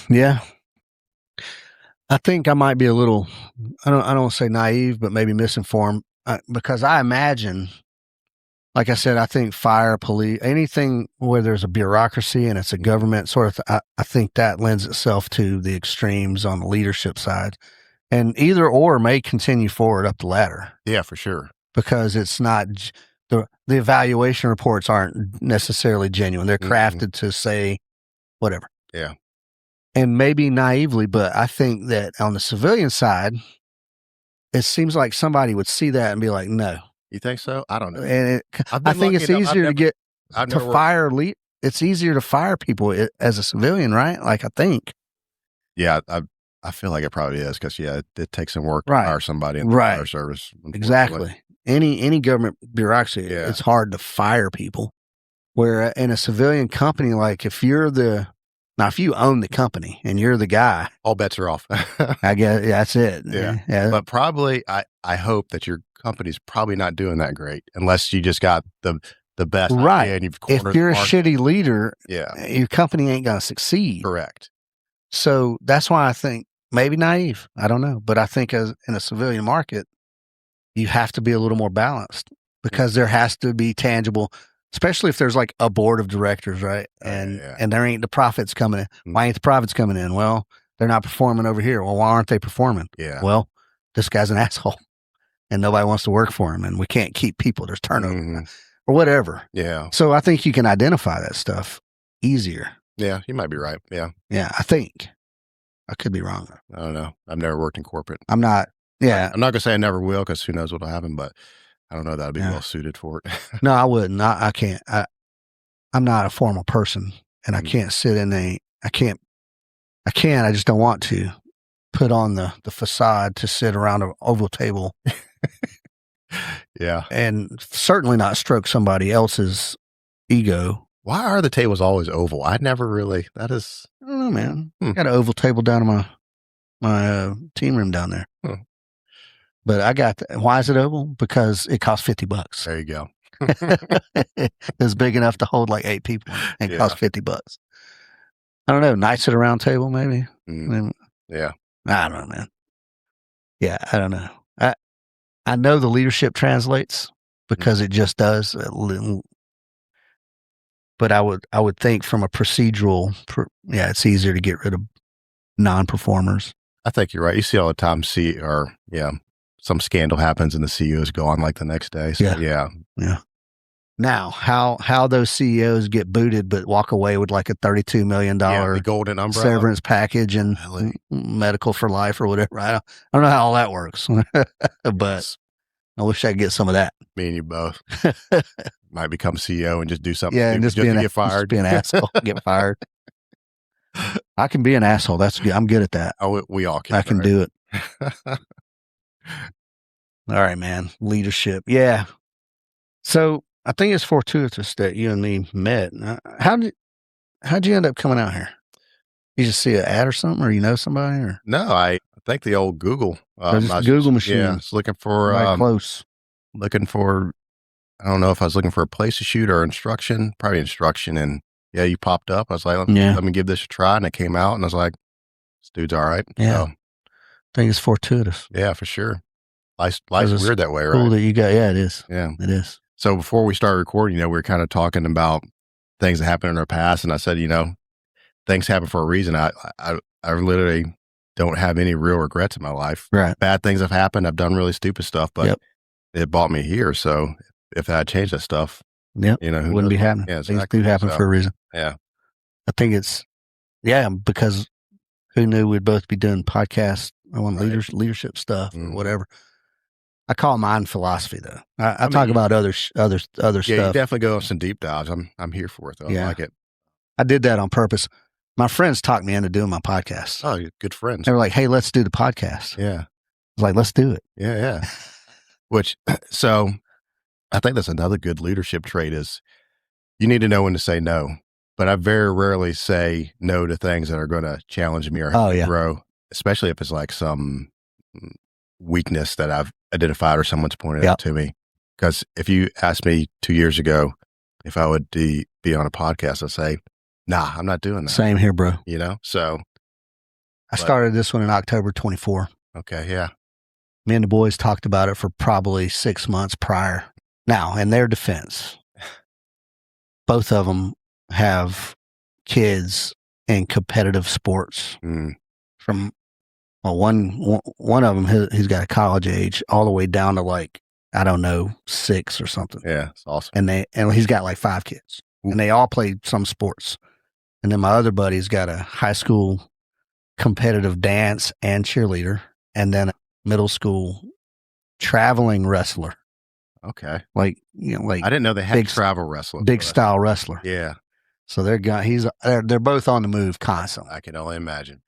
I think I might be a little, I don't say naive, but maybe misinformed, because I imagine, like I said, I think fire, police, anything where there's a bureaucracy and it's a government sort of, I think that lends itself to the extremes on the leadership side, and either or may continue forward up the ladder. Yeah, for sure. Because it's not, the evaluation reports aren't necessarily genuine. They're crafted to say whatever. Yeah. And maybe naively, but I think that on the civilian side, it seems like somebody would see that and be like, no. You think so? I don't know. And I think it's easier to fire. It's easier to fire people as a civilian, right? Like, I think. Yeah, I feel like it probably is, because it takes some work to hire somebody in the fire service. Exactly. Any government bureaucracy, it's hard to fire people. Where in a civilian company, like if you own the company and you're the guy, all bets are off. I guess that's it. Yeah. But probably, I hope that your company's probably not doing that great, unless you just got the best idea and you've cornered. If you're a shitty leader, your company ain't going to succeed. Correct. So that's why I think, maybe naive, I don't know, but I think as in a civilian market, you have to be a little more balanced, because there has to be tangible. Especially if there's like a board of directors, right? And there ain't the profits coming in. Why ain't the profits coming in? Well, they're not performing over here. Well, why aren't they performing? Yeah. Well, this guy's an asshole and nobody wants to work for him, and we can't keep people. There's turnover or whatever. Yeah. So I think you can identify that stuff easier. Yeah, you might be right. Yeah. Yeah, I think. I could be wrong. I don't know. I've never worked in corporate. I'm not. Yeah. I'm not going to say I never will, because who knows what'll happen, but I don't know that I'd be well suited for it. No, I wouldn't. I can't. I'm not a formal person, and I can't sit in I just don't want to put on the facade to sit around an oval table. Yeah. And certainly not stroke somebody else's ego. Why are the tables always oval? I never really, I don't know, man. Got an oval table down in my team room down there. But I got, why is it oval? Because it costs $50. There you go. It's big enough to hold like 8 people and costs $50. I don't know. Knights at a round table, maybe. Yeah. I don't know, man. Yeah, I don't know. I know the leadership translates because it just does. But I would think from a procedural, it's easier to get rid of non-performers. I think you're right. You see all the time, some scandal happens and the CEO is gone like the next day. So yeah. Now, how those CEOs get booted but walk away with like a $32 million the golden umbrella severance package and medical for life or whatever. I don't know how all that works, but I wish I could get some of that. Me and you both might become CEO and just do something. Yeah, and just get fired. Just be an asshole, get fired. I can be an asshole. That's good. I'm good at that. Oh, we all can. I can do it. All right, man. Leadership. Yeah. So I think it's fortuitous that you and me met. How'd you end up coming out here? You just see an ad or something, or you know somebody? Or no, I think the old Google. Google machine. Yeah, I was looking for right close. Looking for. I don't know if I was looking for a place to shoot or instruction. Probably instruction, and yeah, you popped up. I was like, let me give this a try, and it came out, and I was like, this dude's all right. Yeah, I think it's fortuitous. Yeah, for sure. Life's weird that way, right? Cool that you got. Yeah, it is. Yeah, it is. So before we started recording, we were kind of talking about things that happened in our past, and I said, things happen for a reason. I literally don't have any real regrets in my life. Right. Bad things have happened. I've done really stupid stuff, but it brought me here. So if I had changed that stuff, it wouldn't be happening. Yeah, things do happen for a reason. Yeah. I think it's, because who knew we'd both be doing podcasts on leadership stuff or whatever. I call mine philosophy, though. I talk about other stuff. Yeah, you definitely go on some deep dives. I'm here for it, though. I like it. I did that on purpose. My friends talked me into doing my podcast. Oh, you're good friends. They were like, "Hey, let's do the podcast." Yeah. I was like, "Let's do it." Yeah. So I think that's another good leadership trait is you need to know when to say no. But I very rarely say no to things that are going to challenge me or help me grow, especially if it's like some weakness that I've identified or someone's pointed out to me. Because if you asked me 2 years ago if I would be on a podcast, I'd say, nah, I'm not doing that. Same here, bro. So. I started this one in October 24. Okay, yeah. Me and the boys talked about it for probably 6 months prior. Now, in their defense, both of them have kids in competitive sports. From one of them, he's got a college age all the way down to like, I don't know, 6 or something. Yeah, it's awesome. And he's got like 5 kids, and they all play some sports. And then my other buddy's got a high school competitive dance and cheerleader, and then a middle school traveling wrestler. Okay, like I didn't know they had travel wrestler, big style wrestler. Yeah, so they're both on the move constantly. I can only imagine.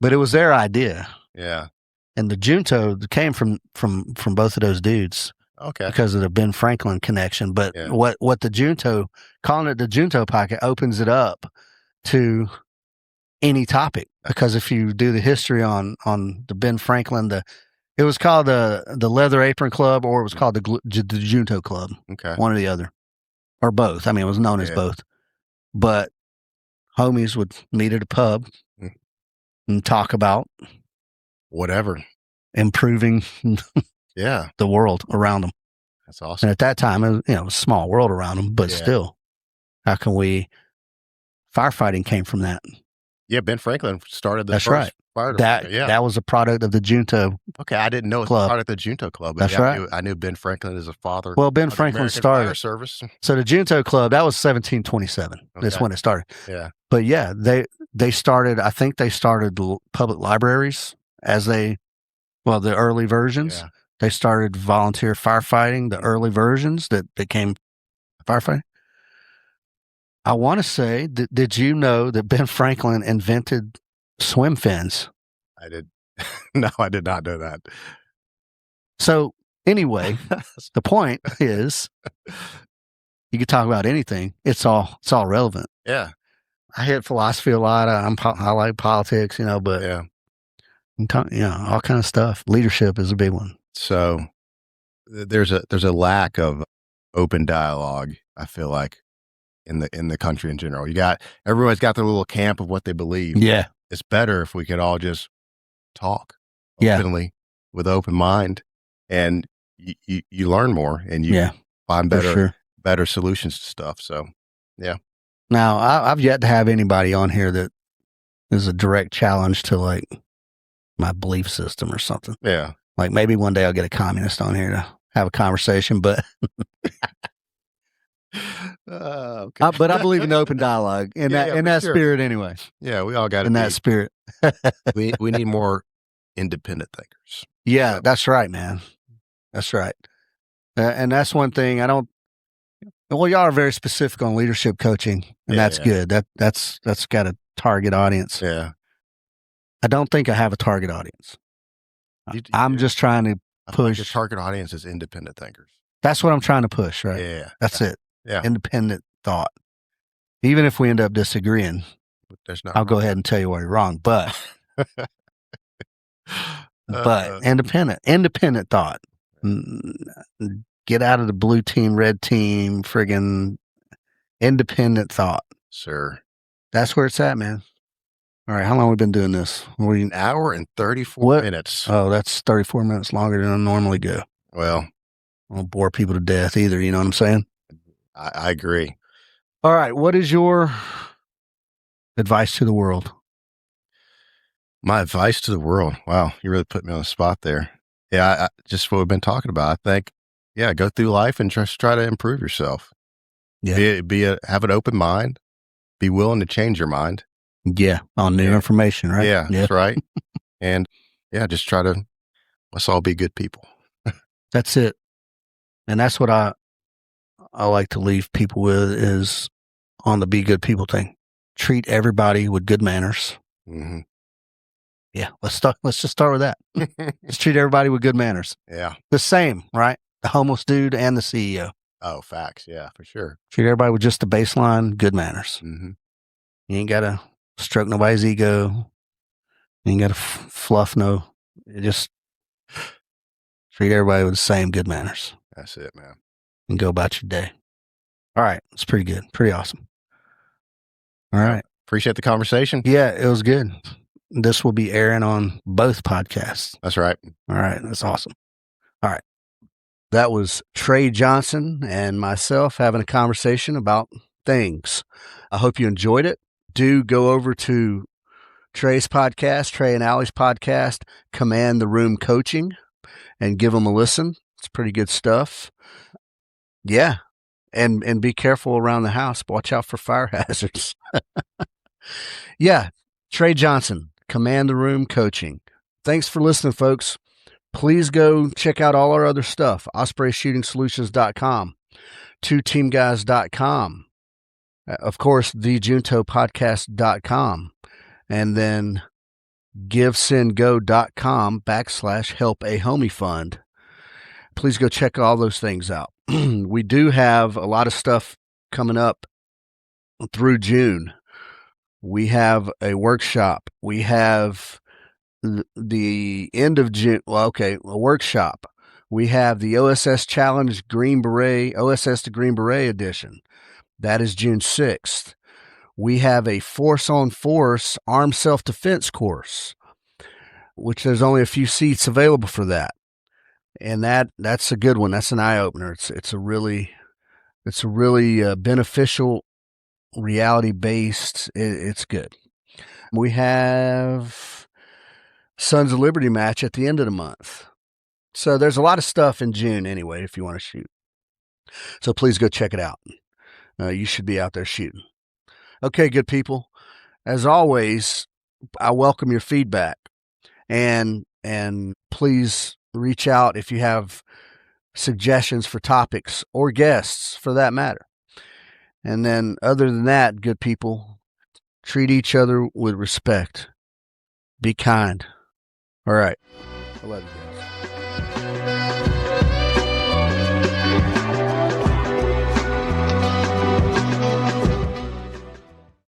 But it was their idea. Yeah, and the Junto came from both of those dudes. Okay, because of the Ben Franklin connection. But what the Junto, calling it the Junto pocket, opens it up to any topic. Because if you do the history on the Ben Franklin, it was called the Leather Apron Club, or it was called the Junto Club. Okay, one or the other, or both. I mean, it was known as both. But homies would meet at a pub and talk about whatever, improving the world around them. That's awesome. And at that time, it was a small world around them, but still, how can firefighting came from that. Yeah, Ben Franklin started the That's first right. That was a product of the Junto. Okay, I didn't know it was a product of the Junto Club. That's right. I knew Ben Franklin as a father. Well, Ben Franklin started fire service. So the Junto Club, that was 1727. That's when it started. Yeah. But they started. I think they started public libraries as the early versions. Yeah. They started volunteer firefighting, the early versions that became firefighting. I want to say, did you know that Ben Franklin invented swim fins? I did. No, I did not know that. So anyway, the point is, you can talk about anything. It's all relevant. Yeah. I hit philosophy a lot. I like politics, but all kind of stuff. Leadership is a big one. So there's a lack of open dialogue, I feel like, in the country in general. Everyone's got their little camp of what they believe. Yeah. It's better if we could all just talk openly with open mind, and you learn more, and you find better solutions to stuff. So, yeah. Now, I've yet to have anybody on here that is a direct challenge to like my belief system or something. Yeah. Like maybe one day I'll get a communist on here to have a conversation, but okay. but I believe in open dialogue in that spirit anyway. Yeah, we all got to in that spirit. we need more independent thinkers. Yeah, that's right, man. That's right. And that's one thing I don't. Well, y'all are very specific on leadership coaching, and that's good. That's got a target audience. Yeah. I don't think I have a target audience. I'm just trying to push. Your target audience is independent thinkers. That's what I'm trying to push, right? Yeah. That's it. Yeah. Independent thought. Even if we end up disagreeing, I'll go ahead and tell you why you're wrong. But independent thought. Get out of the blue team, red team, friggin' independent thought. Sure. That's where it's at, man. All right, how long have we been doing this? An hour and 34 minutes. Oh, that's 34 minutes longer than I normally go. Well, I won't bore people to death either, you know what I'm saying? I agree. All right, what is your advice to the world? My advice to the world? Wow, you really put me on the spot there. Yeah, just what we've been talking about. I think, go through life and just try to improve yourself. Yeah. Have an open mind. Be willing to change your mind. Yeah, on new information, right? Yeah, that's right. And just let's all be good people. That's it. And that's what I like to leave people with is on the be good people thing. Treat everybody with good manners. Mm-hmm. Yeah, let's just start with that. Just treat everybody with good manners. Yeah. The same, right? The homeless dude and the CEO. Oh, facts. Yeah, for sure. Treat everybody with just the baseline good manners. Mm-hmm. You ain't got to stroke nobody's ego. You ain't got to fluff You just treat everybody with the same good manners. That's it, man. And go about your day. All right. It's pretty good. Pretty awesome. All right. Appreciate the conversation. Yeah, it was good. This will be airing on both podcasts. That's right. All right. That's awesome. All right. That was Trey Johnson and myself having a conversation about things. I hope you enjoyed it. Do go over to Trey's podcast, Trey and Allie's podcast, Command the Room Coaching, and give them a listen. It's pretty good stuff. Yeah. And be careful around the house. Watch out for fire hazards. Yeah. Trey Johnson, Command the Room Coaching. Thanks for listening, folks. Please go check out all our other stuff. OspreyShootingSolutions.com, twoteamguys.com, of course, thejuntopodcast.com, and then givesendgo.com/help-a-homie-fund. Please go check all those things out. We do have a lot of stuff coming up through June. We have a workshop. We have the end of June. Well, okay, a workshop. We have the OSS Challenge Green Beret, OSS to Green Beret edition. That is June 6th. We have a Force on Force Armed Self-Defense course, which there's only a few seats available for that. And that's a good one. That's an eye-opener. It's a really beneficial, reality-based. It's good. We have Sons of Liberty match at the end of the month. So there's a lot of stuff in June anyway, if you want to shoot. So please go check it out. You should be out there shooting. Okay, good people. As always, I welcome your feedback. And please reach out if you have suggestions for topics or guests for that matter. And then other than that, good people, treat each other with respect. Be kind. All right. I love you guys.